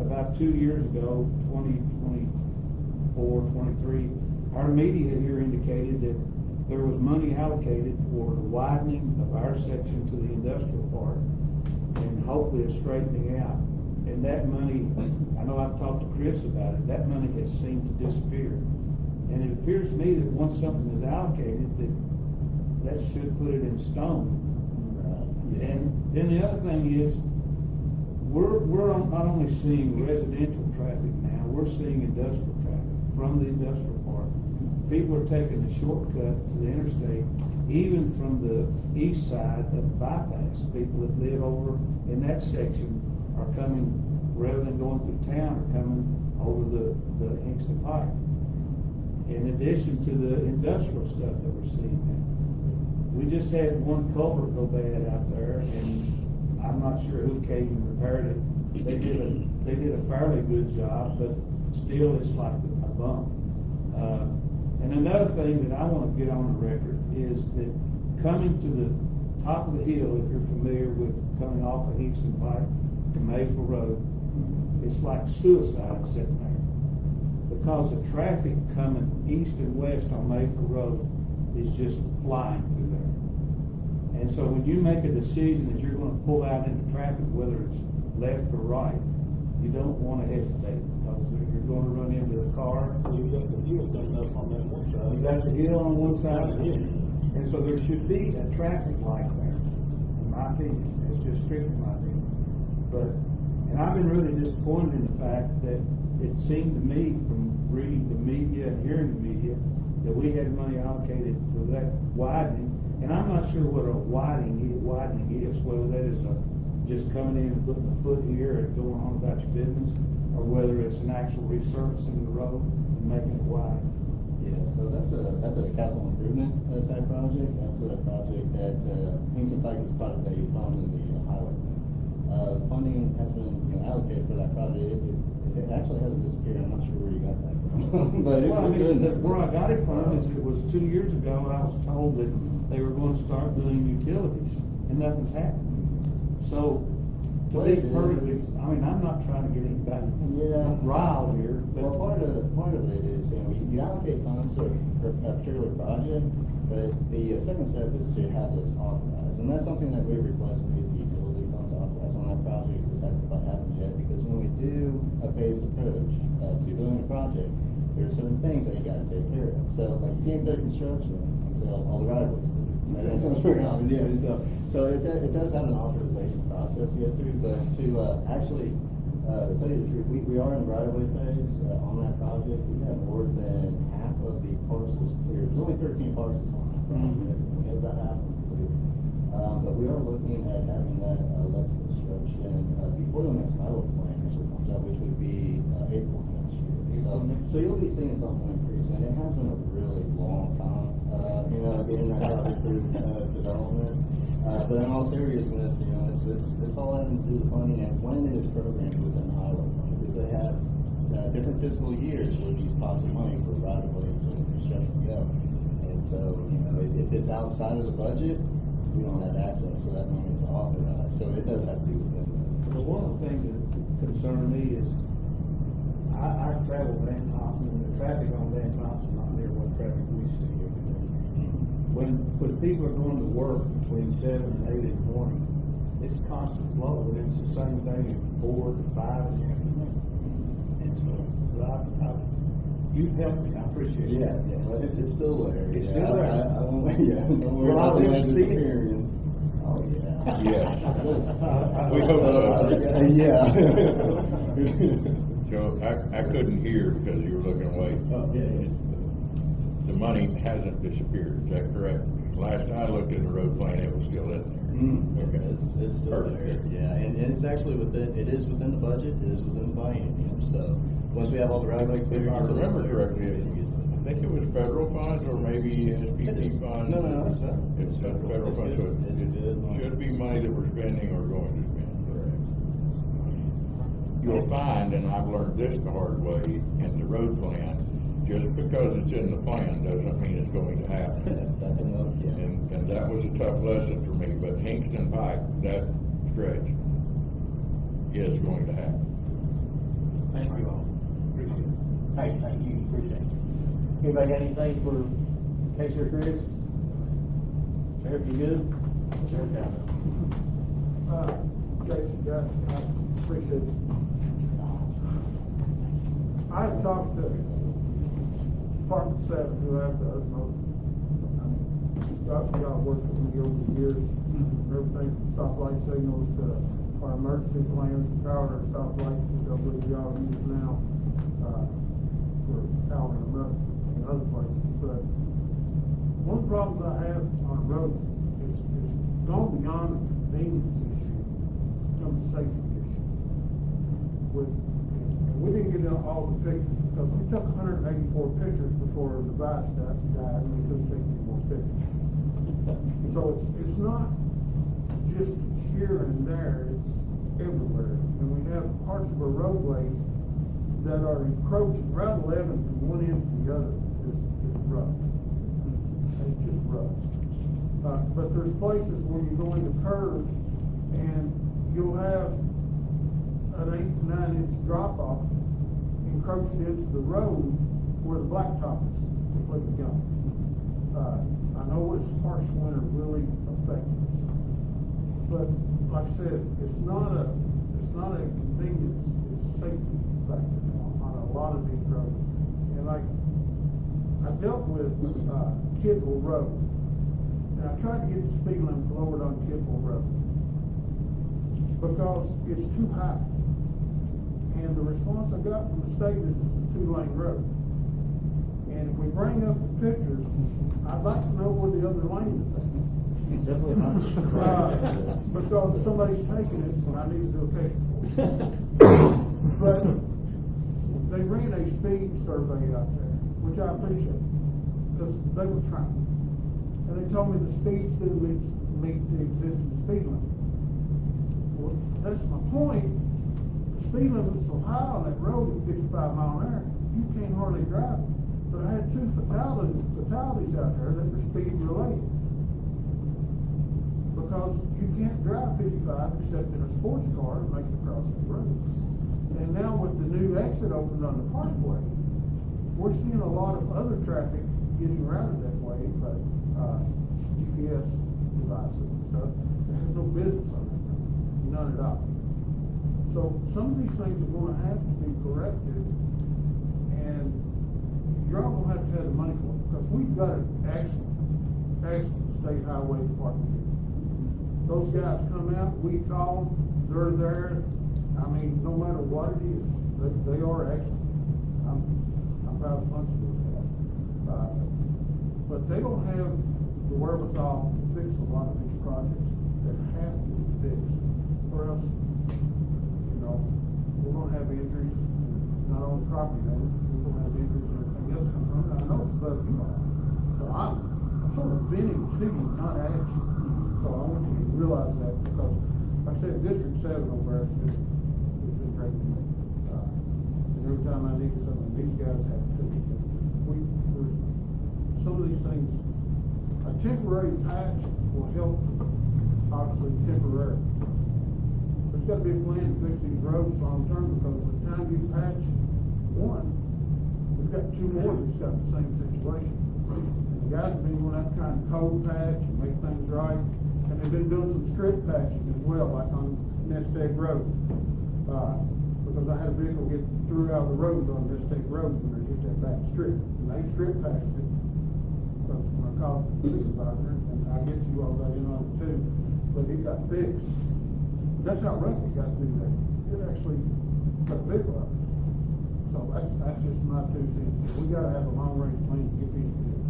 about 2 years ago, 2024, 23, our media here indicated that there was money allocated for the widening of our section to the industrial park. And hopefully a straightening out. And that money, I know I've talked to Chris about it, that money has seemed to disappear. And it appears to me that once something is allocated, that should put it in stone. And then the other thing is, we're not only seeing residential traffic now, we're seeing industrial traffic from the industrial park. People are taking the shortcut to the interstate, even from the east side of the bypass. People that live over in that section are coming, rather than going through town, are coming over the Hingston Pike. In addition to the industrial stuff that we're seeing now. We just had one culvert go bad out there, and I'm not sure who came and repaired it. They did a fairly good job, but still it's like a bump. And another thing that I want to get on the record is that coming to the top of the hill, if you're familiar with coming off of Hingston Pike to Maple Road, it's like suicide sitting there. Because the traffic coming east and west on Maple Road is just flying through there. And so when you make a decision that you're going to pull out into traffic, whether it's left or right, you don't want to hesitate, because you're going to run into a car. You've got the hill coming up on that one side. You got the hill on one side of it. And so there should be a traffic light there, in my opinion. It's just strictly my opinion. And I've been really disappointed in the fact that it seemed to me, from reading the media and hearing the media, that we had money allocated for that widening. And I'm not sure what a widening is, whether that is just coming in and putting a foot here and going on about your business, or whether it's an actual resurfacing the road and making it wide. Yeah, so that's a capital improvement type project. That's a project that Hingston Pike is part of the fund in the highway. Funding has been allocated for that project. It actually hasn't disappeared. I'm not sure where you got that from. But where I got it from is it was 2 years ago I was told that they were going to start doing utilities, and nothing's happened. So, to be perfectly, I'm not trying to get anybody riled here, but part of it is, you allocate funds to a particular project, but the second step is to have those authorized, and that's something that we've requested to get the utility funds authorized on that project. This hasn't quite happened yet, because when we do a phased approach to doing a project, there are certain things that you got to take care of. So, like, you can't start construction until all the right of ways. That sounds pretty obvious. Yeah. So it does have an authorization process you have to, but to actually tell you the truth, we are in the right of way phase on that project. We have more than half of the parcels cleared. There's only 13 parcels on that project. We have about half of them cleared. But we are looking at having that let's construction before the next highway plan actually comes out, which would be April next year. So you'll be seeing something pretty soon. It has been a really long time, getting that project through development. But in all seriousness, it's all having to do with funding and when it is programmed within the highway fund, because they have different fiscal years where these pots of money for right of way and construction go. And so, if it's outside of the budget, we don't have access to that money to authorize. So it does have to do with that. Well, one of the things that concern me is I travel Van Thompson, and the traffic on Van Thompson is not near what traffic we see every day. When people are going to work between 7 and 8 in the morning, it's constant flow, and it's the same thing at 4 to 5 in the afternoon. And so, you've helped me, I appreciate it. Yeah, but it's still there. It's still there. Don't worry about the disappearing. Oh, yeah. Yeah. We hope so. Yeah. Joe, I couldn't hear because you were looking away. Oh, yeah. The money hasn't disappeared, is that correct? Last I looked at the road plan, it was still in there. Okay. It's still Perfect. there. Yeah, and it's actually it is within the budget, it is within the biennium, so once we have all the right of way cleared. If I remember correctly, I think it was federal funds or maybe SPP funds. No, it's not. It's federal funds, so it should be money that we're spending or going to spend. Correct. You'll find, and I've learned this the hard way in the road plan, just because it's in the plan doesn't mean it's going to happen. That's enough, yeah. And that was a tough lesson for me, but Hingston Pike, that stretch is going to happen. Thank you all. Appreciate it. Hey, thank you. Appreciate it. Anybody got anything for Case or Chris? Sheriff, you good? Sheriff, Jason Department 7, who have the utmost, I mean, y'all worked with me over the years, everything from stoplight signals to our emergency plans, power to stoplights, which I believe y'all use now, for powering them up in other places. But one of the problems I have on roads is gone beyond the convenience issue, it's become a safety issue. And we didn't get all the pictures, because we took 184 pictures before the device died, and we couldn't take any more pictures. So it's not just here and there, it's everywhere. And we have parts of our roadways that are encroaching. Route 11 from one end to the other is rough. It's just rough. But there's places where you go into curves and you'll have an 8 to 9 inch drop off encroached into the road where the blacktop is completely gone. I know this harsh winter really affected us, but like I said, it's not a convenience, it's a safety factor on a lot of these roads. And like I dealt with Kidwell Road, and I tried to get the speed limit lowered on Kidwell Road because it's too high. And the response I got from the state is it's a 2-lane road. And if we bring up the pictures, I'd like to know where the other lane is at. Definitely not. Because somebody's taking it, and I need to do a case report. But they ran a speed survey out there, which I appreciate, because they were trying. And they told me the speeds didn't meet the existing speed limit. Well, that's my point. The speed limit's so high on that road at 55 miles an hour, you can't hardly drive it. But I had 2 fatalities out there that were speed related. Because you can't drive 55 except in a sports car and make it across the road. And now with the new exit opened on the Parkway, we're seeing a lot of other traffic getting routed that way by GPS devices and stuff. There's no business on that road, none at all. So some of these things are going to have to be corrected, and you're all going to have the money for it, because we've got an excellent state highway department here. Those guys come out, we call them, they're there. I mean, no matter what it is, they are excellent. I'm proud of a bunch of those guys. But they don't have the wherewithal to fix a lot of these projects that have to be fixed, or else, you know, we're going to have injuries, not only property owners, we're going to have injuries and everything else comes from it. I know it's about you all. So I'm sort of venting to you, not at you. So I want you to realize that, because like I said, District 7 over there has been great to me. And every time I need something, these guys have to. There's some of these things, a temporary patch will help, obviously temporarily. There's got to be a plan to fix these roads long term, because by the time you patch one, we've got 2 more that's got the same situation. And the guys have been going out trying to cold patch and make things right. And they've been doing some strip patching as well, like on Nest Egg Road. Because I had a vehicle get through out of the road on Nest Egg Road when they hit that back strip. And they strip patched it. Because when I called the supervisor, and I guess you all got in on it too, but it got fixed. That's how rough it got through there. It actually got a vehicle out. So that's just my 2 cents. We got to have a long range plan to get these fixed.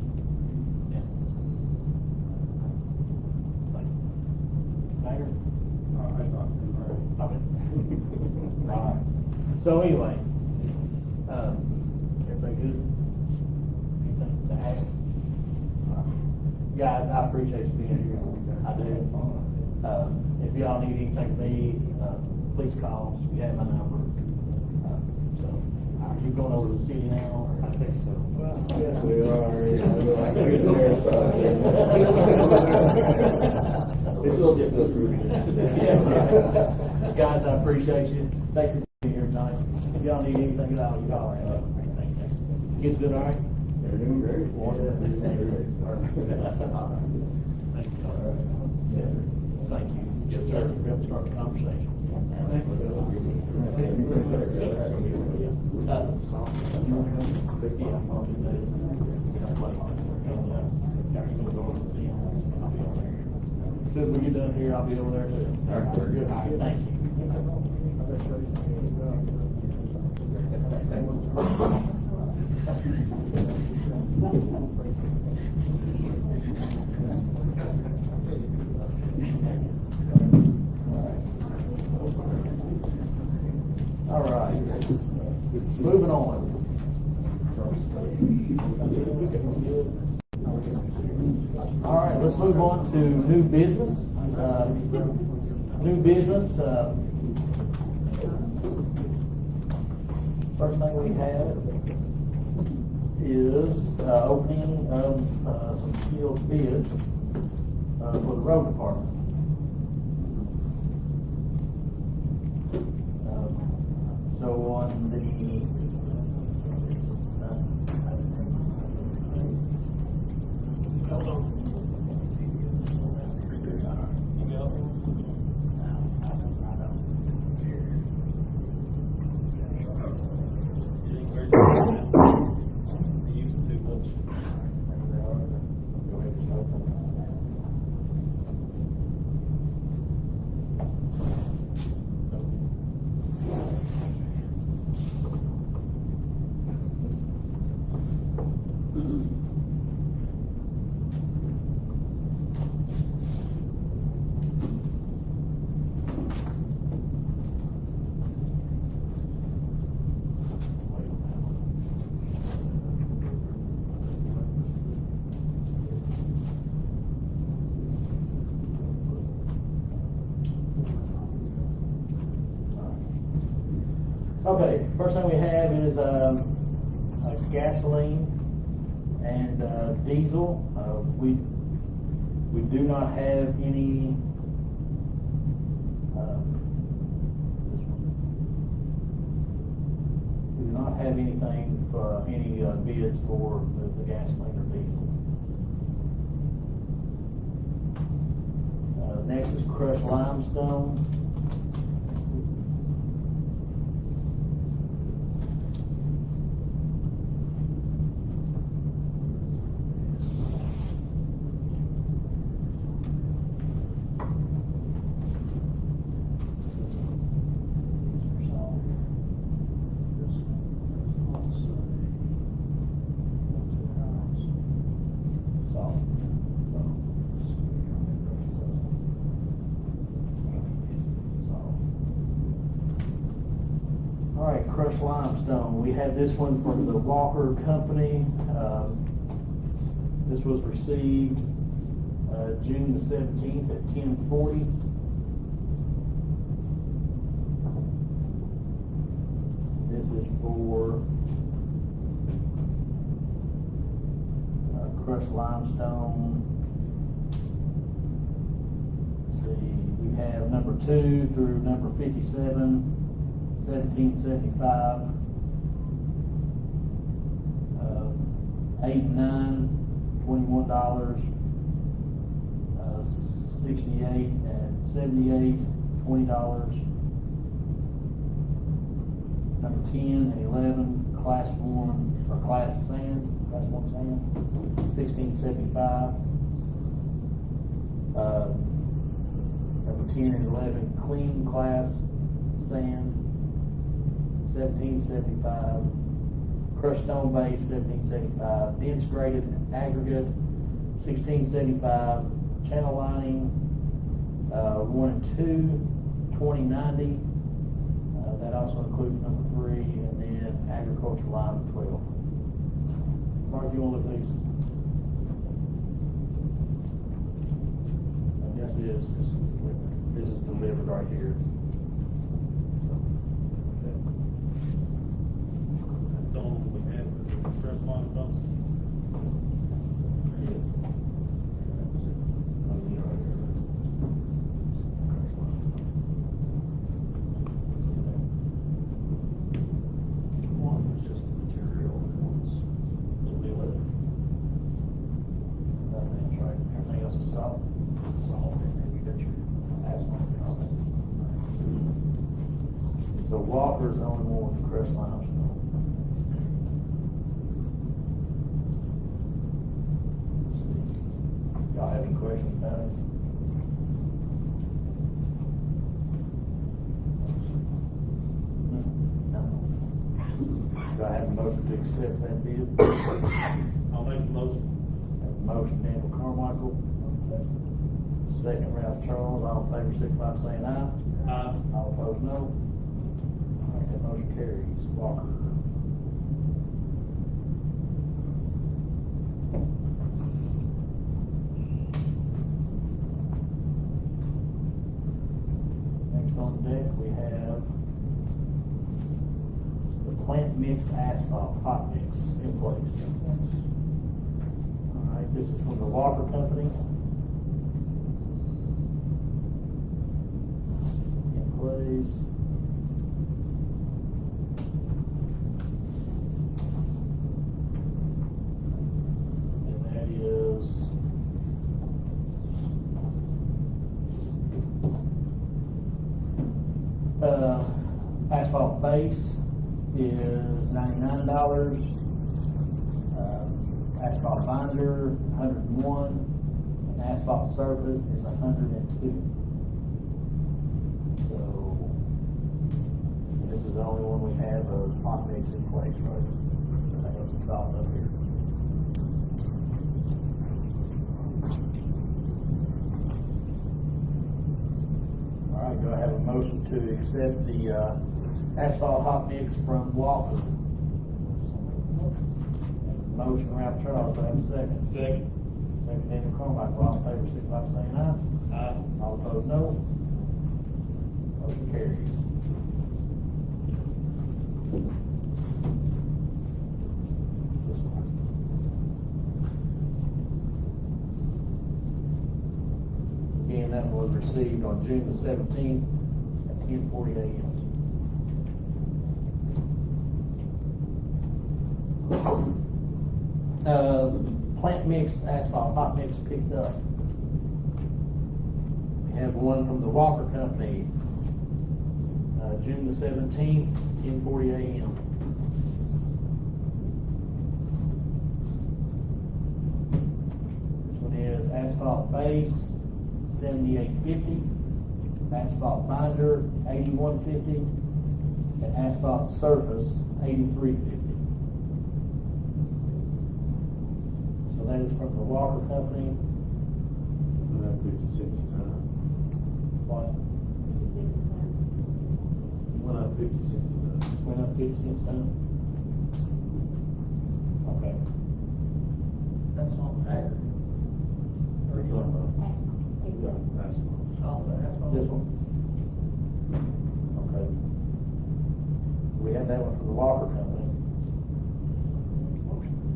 Mayor? I thought, Okay. All right. So anyway, everybody good? Anything to add? Guys, I appreciate you being here. I do. If y'all need anything from me, please call. You have my number. So, are you going over to the city now? Or? I think so. Yes, we are. It's a little difficult for me. Guys, I appreciate you. Thank you for being here tonight. If y'all need anything at all, you call. Kids doing all right? They're doing great. Thank you. Yes, sir. We'll start the conversation. You want to go? here, I'll be over there too. All right, very good. Thank you. All right, moving on. All right, let's move on to new business. New business, first thing we have is opening of some sealed bids for the road department. So on the okay, first thing we have is gasoline and diesel. We do not have any. We do not have anything for any bids for the gasoline or diesel. Next is crushed limestone. Crushed limestone. We have this one from the Walker Company. This was received June the 17th at 10:40. This is for crushed limestone. Let's see, we have number 2 through number 57. $17.75, 8 and 9, $21, 68 and 78, $20. Number 10 and 11, class 1 or class 1 sand, $16.75. Number 10 and 11, clean class sand, $17.75. Crushed stone base, $17.75. Dense graded aggregate, $16.75. Channel lining, 1 and 2, $20.90. That also includes number 3, and then agricultural line, 12. Mark, you want to look at these? And this is delivered right here. Walker's the only one with the crushed limestone. Y'all have any questions about it? have a motion to accept that bid? I'll make the motion. Have a motion, Daniel Carmichael. Second, Ralph Charles. All in favor, signify by saying aye. Aye. All opposed, no. All right, that motion carries. Walker. Next on deck, we have the plant mixed asphalt hot mix in place. All right, this is from the Walker Company. In place. And that is asphalt base is $99. Asphalt binder, $101. And asphalt surface is $102. So, this is the only one we have of hot mix in place, right? I have the salt up here. All right, do I have a motion to accept the asphalt hot mix from Walker? Motion, Ralph Charles, do I have a second? Second. Second, Daniel Carmichael. All in favor, signify by saying aye. Aye. All opposed, no. Motion carries. Again, that one was received on June the 17th at 10:40 a.m. Plant mix asphalt hot mix picked up. We have one from the Walker Company, June the 17th, 10:40 a.m. This one is asphalt base, $78.50, asphalt binder, $81.50, and asphalt surface, $83.50. So that is from the Walker Company. Went up 50 cents a ton. What? Went up 50 cents a ton. Went up 50 cents a ton? Okay. That's on aggregate. That's on the asphalt. All the asphalt. This one? Okay. We have that one from the Walker Company.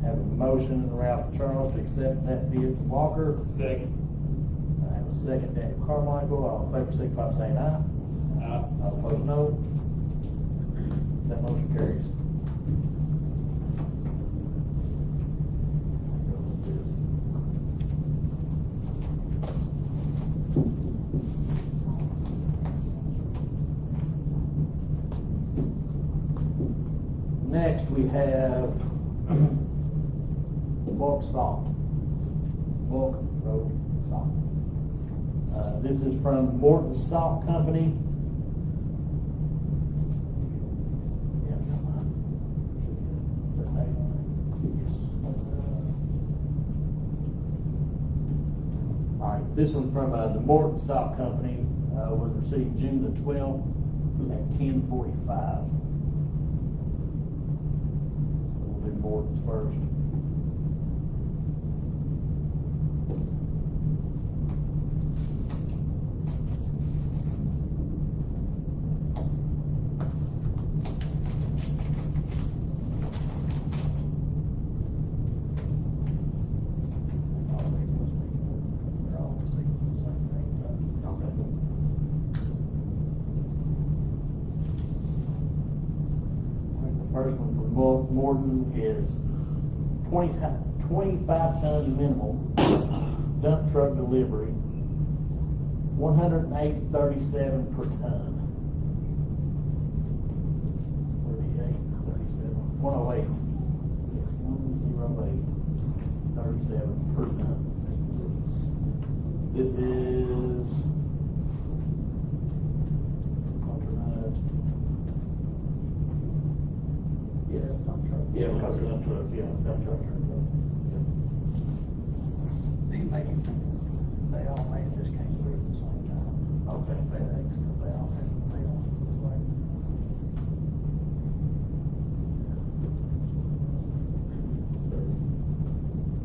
Have a motion, Ralph Charles, to accept that bid from Walker. Second. I have a second, Daniel Carmichael. All in favor, signify by saying aye. Aye. All opposed, no. That motion carries. Next, we have bulk salt. Bulk road salt. This is from Morton Salt Company. All right, this one from the Morton Salt Company was received June the 12th at 10:45. We'll do Morton's first. They're all receiving the same thing. The first one from Morton is 25-ton minimum dump truck delivery, $108.37 per ton. 38.37, 108. Yes, 108.37 per ton. This is alternate. Yes, dump truck. Yeah, because they're dump truck, yeah, dump truck. They all may have just came through at the same time. Okay. FedEx, because they all had, they all had the same.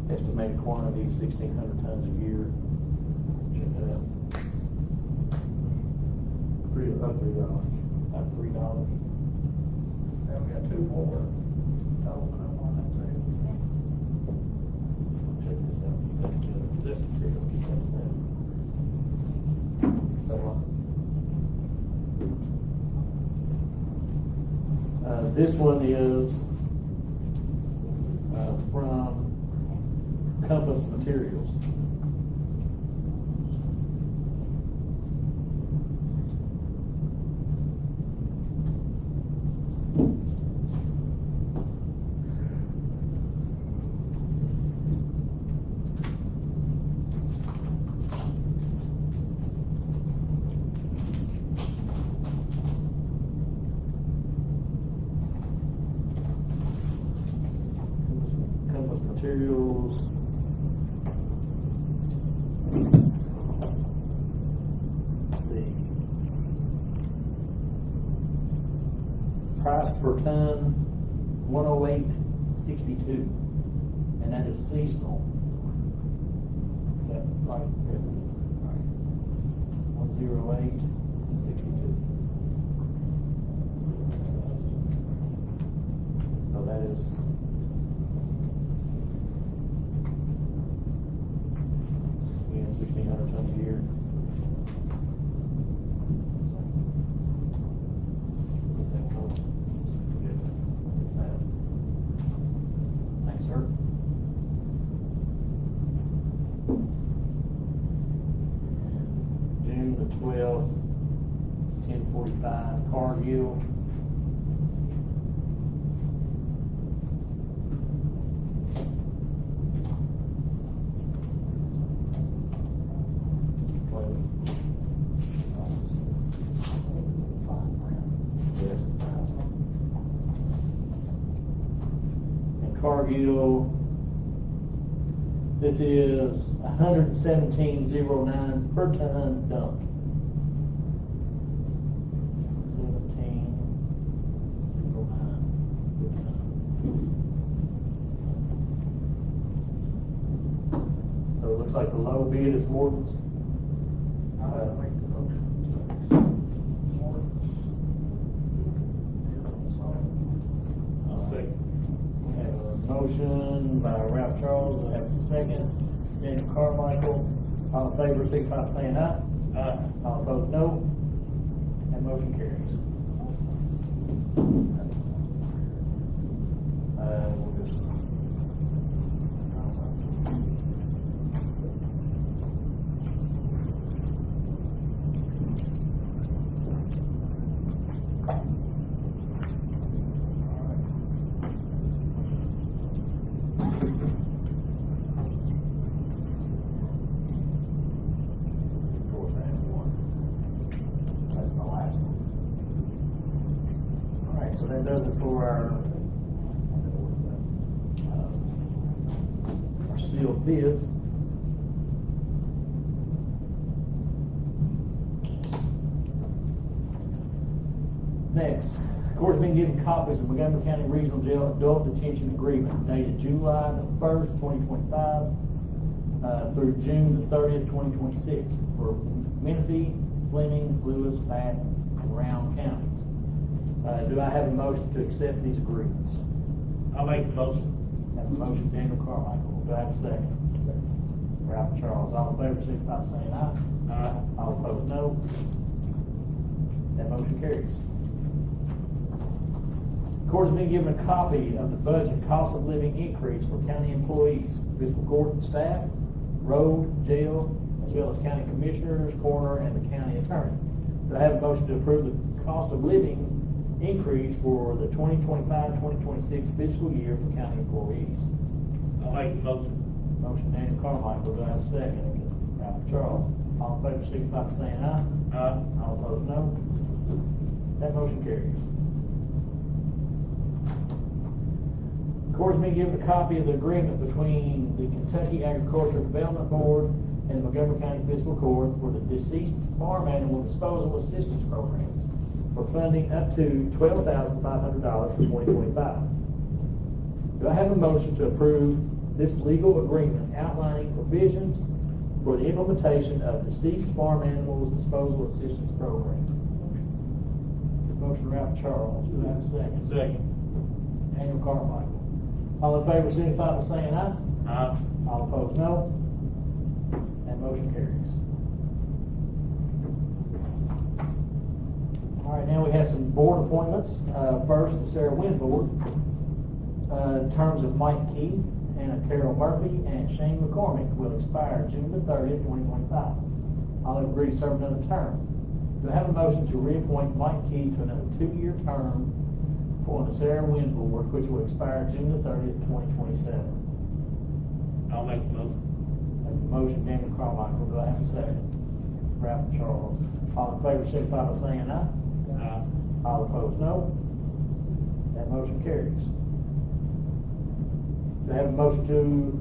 Estimated quantity, 1,600 tons a year. Check that out. About $3. About $3. Then we got two more to open up on that too. Check this out. Keep that together. This material, keep that together. This one is from Compass Materials. Compass Materials. Let's see. Price per ton, 108.62, and that is seasonal. Is that right? Yes. Right. 108.62. So that is. Again, 1,600 tons a year. Thanks, sir. June the 12th, 10:45, Cargill. Cargill, this is 117.09 per ton dumped. 17.09 per ton. So it looks like the low bid is Morton's. I'll make the motion. I'll second. We have a motion by Ralph Charles, we have a second, Daniel Carmichael. All in favor, signify by saying aye. Aye. All opposed, no. That motion carries. We'll just. Of course, I have one. That's my last one. All right, so that does it for our sealed bids. Next, of course, been given copies of Montgomery County Regional Jail Adult Detention Agreement dated July the 1st, 2025, through June the 30th, 2026 for Menifee, Fleming, Lewis, Bath, and Round counties. Do I have a motion to accept these agreements? I'll make the motion. Have a motion, Daniel Carmichael. Do I have a second? Ralph Charles. All in favor, signify by saying aye. Aye. All opposed, no. That motion carries. The court has been given a copy of the budget cost of living increase for county employees, fiscal court and staff, road, jail, as well as county commissioners, coroner, and the county attorney. Do I have a motion to approve the cost of living increase for the 2025-2026 fiscal year for county employees? I'll make the motion. Motion, Daniel Carmichael. Do I have a second? Ralph Charles. All in favor, signify by saying aye. Aye. All opposed, no. That motion carries. Court's been given a copy of the agreement between the Kentucky Agricultural Development Board and the Montgomery County Fiscal Court for the Deceased Farm Animal Disposal Assistance Programs for funding up to $12,500 for 2025. Do I have a motion to approve this legal agreement outlining provisions for the implementation of Deceased Farm Animals Disposal Assistance Program? Motion Ralph Charles, do I have a second? Second. Daniel Carmichael. All in favor, signify by saying aye. Aye. All opposed, no. That motion carries. All right, now we have some board appointments. First, the Sarah Wynn Board. In terms of Mike Keith, Anna Carol Murphy, and Shane McCormick will expire June the 30th, 2025. All have agreed to serve another term. Do I have a motion to reappoint Mike Keith to another 2-year term for the Sarah Wynn Board, which will expire June the 30th, 2027? I'll make the motion. Motion, Daniel Carmichael. Do I have a second? Ralph Charles. All in favor, signify by saying aye. Aye. All opposed, no. That motion carries. Do I have a motion to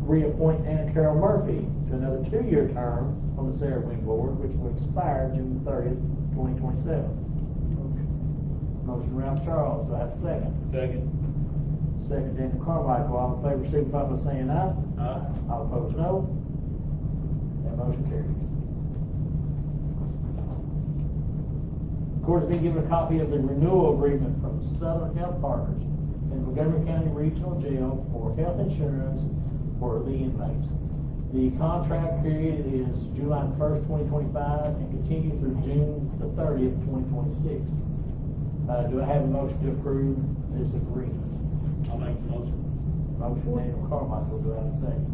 reappoint Anna Carol Murphy to another 2-year term on the Sarah Wynn Board, which will expire June 30th, 2027? Motion, Ralph Charles. Do I have a second? Second. Second, Daniel Carmichael. All in favor, signify by saying aye. Aye. All opposed, no. That motion carries. The court has been given a copy of the renewal agreement from Southern Health Partners in Montgomery County Regional Jail for health insurance for the inmates. The contract period is July 1st, 2025 and continues through June the 30th, 2026. Do I have a motion to approve this agreement? I'll make the motion. Motion, Daniel Carmichael. Do I have a second?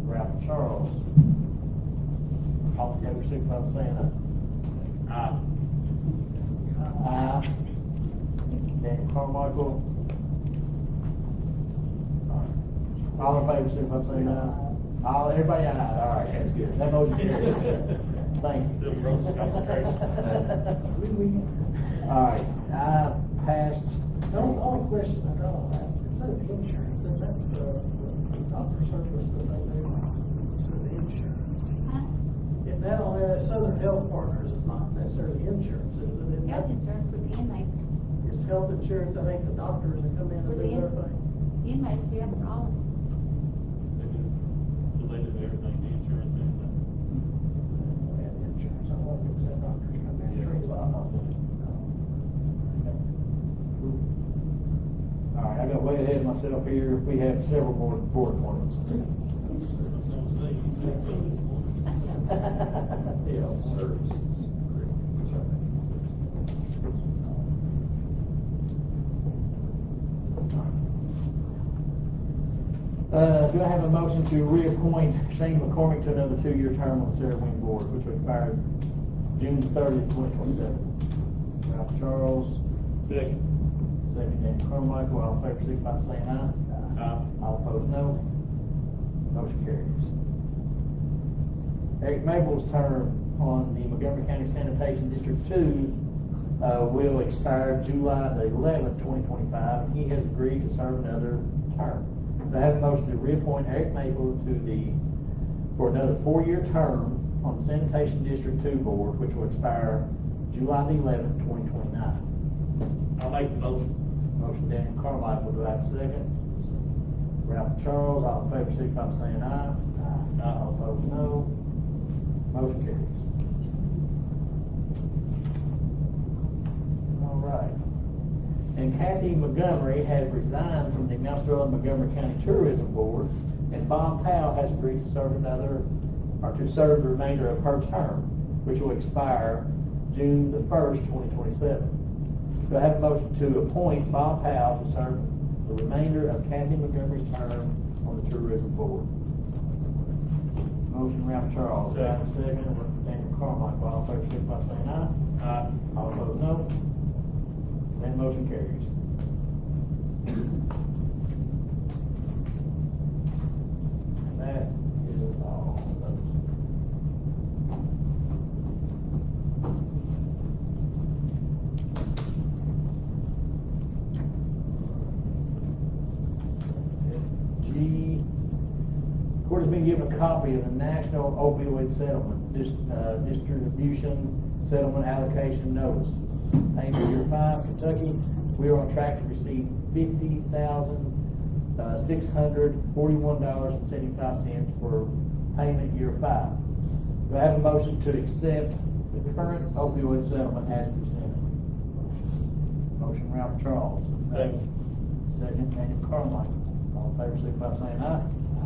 Ralph Charles. All in favor, signify by saying aye. Aye. Aye. Daniel Carmichael. All in favor, signify by saying aye. All, everybody aye. All right, that's good. That motion carries. Thank you. Them ropes of concentration. All right, I passed. The only question I got on that, it says insurance, is that the doctor service that they do? It says insurance. If that on there, that Southern Health Partners is not necessarily insurance, is it? Isn't Health that- insurance for the inmates. It's health insurance, that ain't the doctors that come in and do their thing. Inmates, yeah, for all of them. They do everything, the insurance and We had insurance, I wonder if that doctors come in and treat it. All right, I got way ahead of myself here. We have several more board appointments. Do I have a motion to reappoint Shane McCormick to another 2-year term on the Sarah Wynn Board, which will expire June 30th, 2027? Ralph Charles. Second. Second, Daniel Carmichael. All in favor, signify by saying aye. Aye. All opposed, no. Motion carries. Eric Mabel's term on the Montgomery County Sanitation District 2 will expire July the 11th, 2025, and he has agreed to serve another term. Do I have a motion to reappoint Eric Mabel for another 4-year term on the Sanitation District 2 Board, which will expire July the 11th, 2029? I'll make the motion. Motion, Daniel Carmichael. Do I have a second? Ralph Charles. All in favor, signify by saying aye. Aye. All opposed, no. Motion carries. All right. And Kathy Montgomery has resigned from the Mount Sterling Montgomery County Tourism Board, and Bob Powell has agreed to serve to serve the remainder of her term, which will expire June the 1st, 2027. Do I have a motion to appoint Bob Powell to serve the remainder of Kathy Montgomery's term on the Tourism Board? Motion, Ralph Charles. Do I have a second? Daniel Carmichael. All in favor, signify by saying aye. Aye. All opposed, no. That motion carries. And that is all of those. has been given a copy of the National Opioid Settlement Distribution Settlement Allocation Notice. Payment year 5, Kentucky, we are on track to receive $50,641.75 for payment year 5. Do I have a motion to accept the current opioid settlement as presented? Motion, Ralph Charles. Second. Second, Daniel Carmichael. All in favor, signify by saying aye.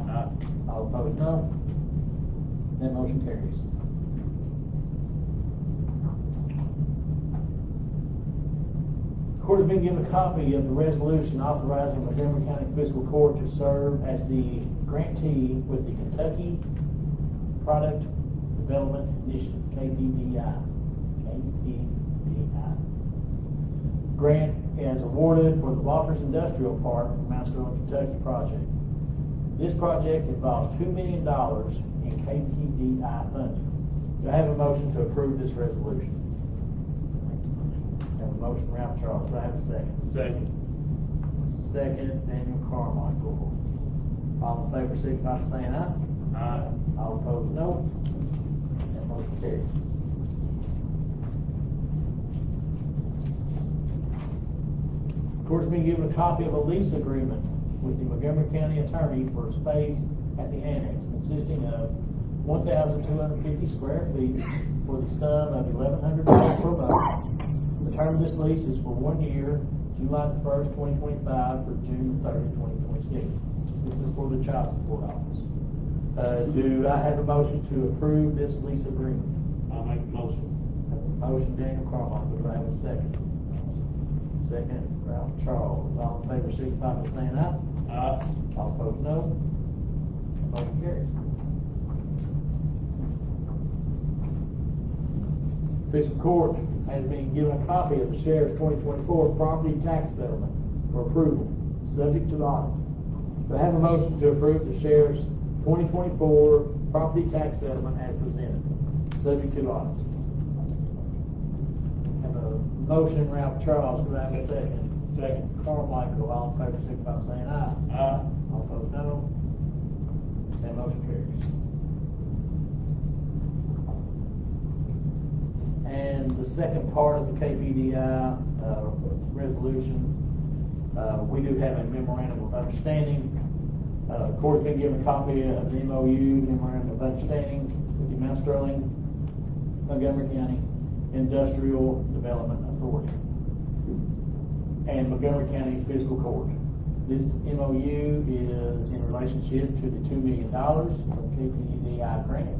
Aye. All opposed, no. That motion carries. The court has been given a copy of the resolution authorizing Montgomery County Fiscal Court to serve as the grantee with the Kentucky Product Development Initiative, KPDI. Grant is awarded for the Walters Industrial Park in Mount Sterling, Kentucky project. This project involves $2 million in KPDI funding. Do I have a motion to approve this resolution? Have a motion, Ralph Charles. Do I have a second? Second. Second, Daniel Carmichael. All in favor, signify by saying aye. Aye. All opposed, no. That motion carries. The court's been given a copy of a lease agreement with the Montgomery County Attorney for space at the annex consisting of 1,250 square feet for the sum of $1,100 per month. The term of this lease is for 1 year, July the 1st, 2025 through June 30th, 2026. This is for the child support office. Do I have a motion to approve this lease agreement? I'll make the motion. Motion, Daniel Carmichael. Do I have a second? Second, Ralph Charles. All in favor, signify by saying aye. Aye. All opposed, no. Motion carries. Fiscal Court has been given a copy of the Sheriff's 2024 property tax settlement for approval, subject to audit. Do I have a motion to approve the Sheriff's 2024 property tax settlement as presented, subject to audit? Have a motion, Ralph Charles. Do I have a second? Second, Carmichael. All in favor, signify by saying aye. Aye. All opposed, no. That motion carries. And the second part of the KPDI resolution, we do have a memorandum of understanding. The court's been given a copy of the MOU, memorandum of understanding, with the Mount Sterling, Montgomery County Industrial Development Authority and Montgomery County Fiscal Court. This MOU is in relationship to the $2 million from KPDI grant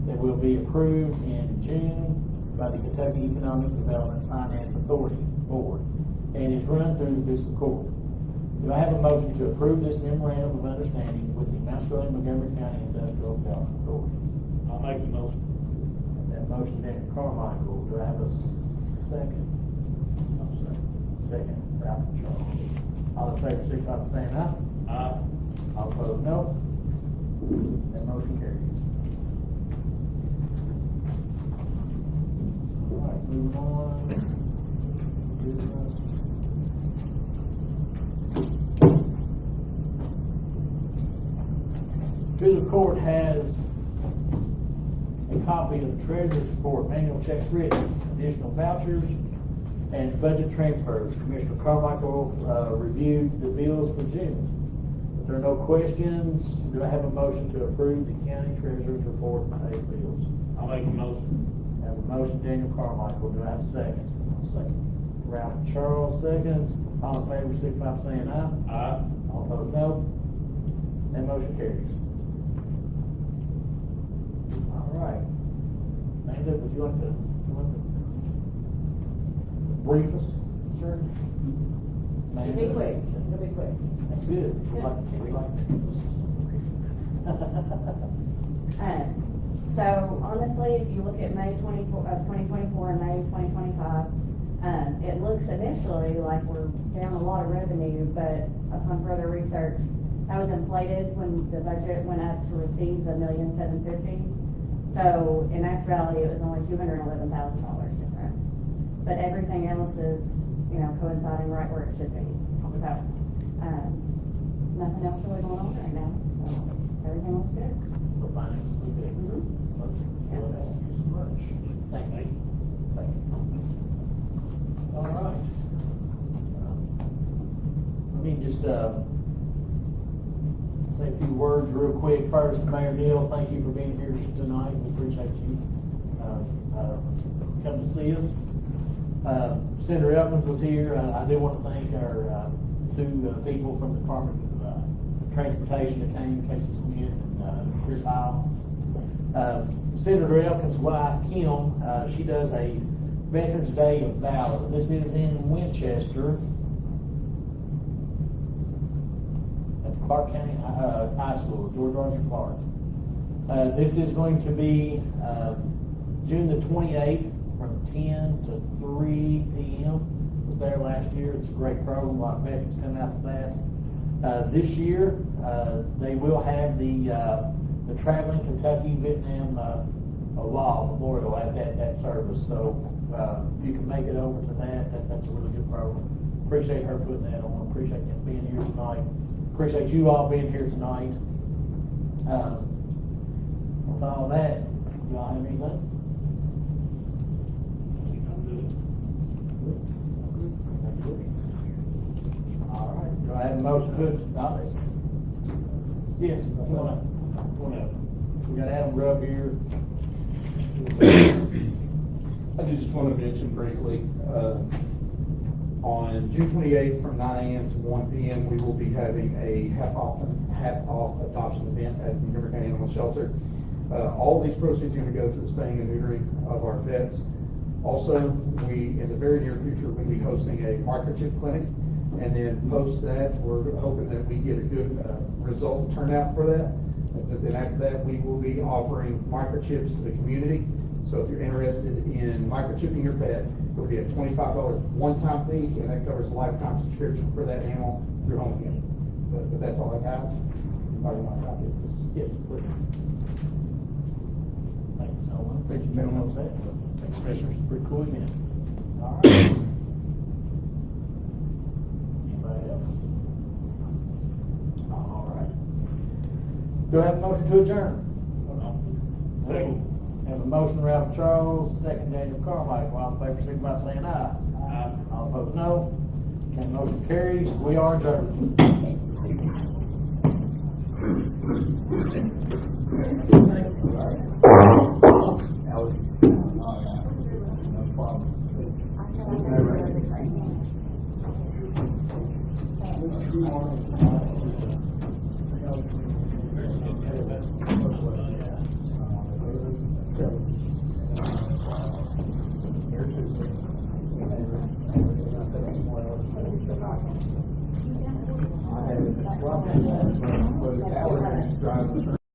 that will be approved in June by the Kentucky Economic Development Finance Authority Board and is run through the Fiscal Court. Do I have a motion to approve this memorandum of understanding with the Mount Sterling Montgomery County Industrial Development Authority? I'll make the motion. That motion, Daniel Carmichael. Do I have a second? No, second, Ralph Charles. All in favor, signify by saying aye. Aye. All opposed, no. That motion carries. All right, moving on. Business. Fiscal Court has a copy of the Treasurer's Report, manual checks written, additional vouchers, and budget transfers. Commissioner Carmichael reviewed the bills for June. If there are no questions, do I have a motion to approve the County Treasurer's Report and pay bills? I'll make the motion. I have a motion, Daniel Carmichael. Do I have a second? Second. Ralph Charles seconds. All in favor, signify by saying aye. Aye. All opposed, no. That motion carries. All right. Amanda, would you like to brief us, sir? It'll be quick, it'll be quick. That's good. We like So honestly, if you look at May 2024 and May 2025, it looks initially like we're down a lot of revenue, but upon further research, that was inflated when the budget went up to receive the $1,750,000. So in actuality, it was only $211,000 difference. But everything else is, coinciding right where it should be. So, nothing else really going on right now. So everything looks good. So finance will be good. Mhm. Okay. Yes. Well, thank you so much. Thank you. Thank you. All right. Let me just, say a few words real quick. First, Mayor Neal, thank you for being here tonight. We appreciate you, coming to see us. Senator Evans was here. I do want to thank our, two people from the Department of Transportation that came, Casey Smith and, Chris Howell. Senator Elkins' wife, Kim, she does a Veterans Day of Valor. This is in Winchester at the Clark County High School, George Rogers Clark. This is going to be June the 28th from 10 to 3 p.m. Was there last year. It's a great program. A lot of veterans come out to that. This year, they will have the Traveling Kentucky Vietnam Law Memorial at that service. So if you can make it over to that's a really good program. Appreciate her putting that on. Appreciate them being here tonight. Appreciate you all being here tonight. With all that, do y'all have anything? All right. Do I have a motion to adopt? Yes. Come on up. We got Adam Grubb here. I just want to mention briefly, on June 28th from 9 a.m. to 1 p.m. we will be having a half-off adoption event at the Montgomery County Animal Shelter. All these proceeds are going to go to the spaying and neutering of our vets. Also, we, in the very near future, will be hosting a microchip clinic, and then post that, we're hoping that we get a good result turnout for that. But then after that, we will be offering microchips to the community. So if you're interested in microchipping your pet, it will be a $25 one-time fee, and that covers a lifetime subscription for that animal through Home Again. But that's all I got. Anybody want a copy of this? Yes, please. Thank you, gentlemen. Thank you, gentlemen. Thanks, Commissioners. Pretty cool event. All right. Anybody else? All right. Do I have a motion to adjourn? Second. Have a motion, Ralph Charles, second, Daniel Carmichael. All in favor, signify by saying aye. Aye. All opposed, no. Okay, motion carries. We are adjourned. I had it.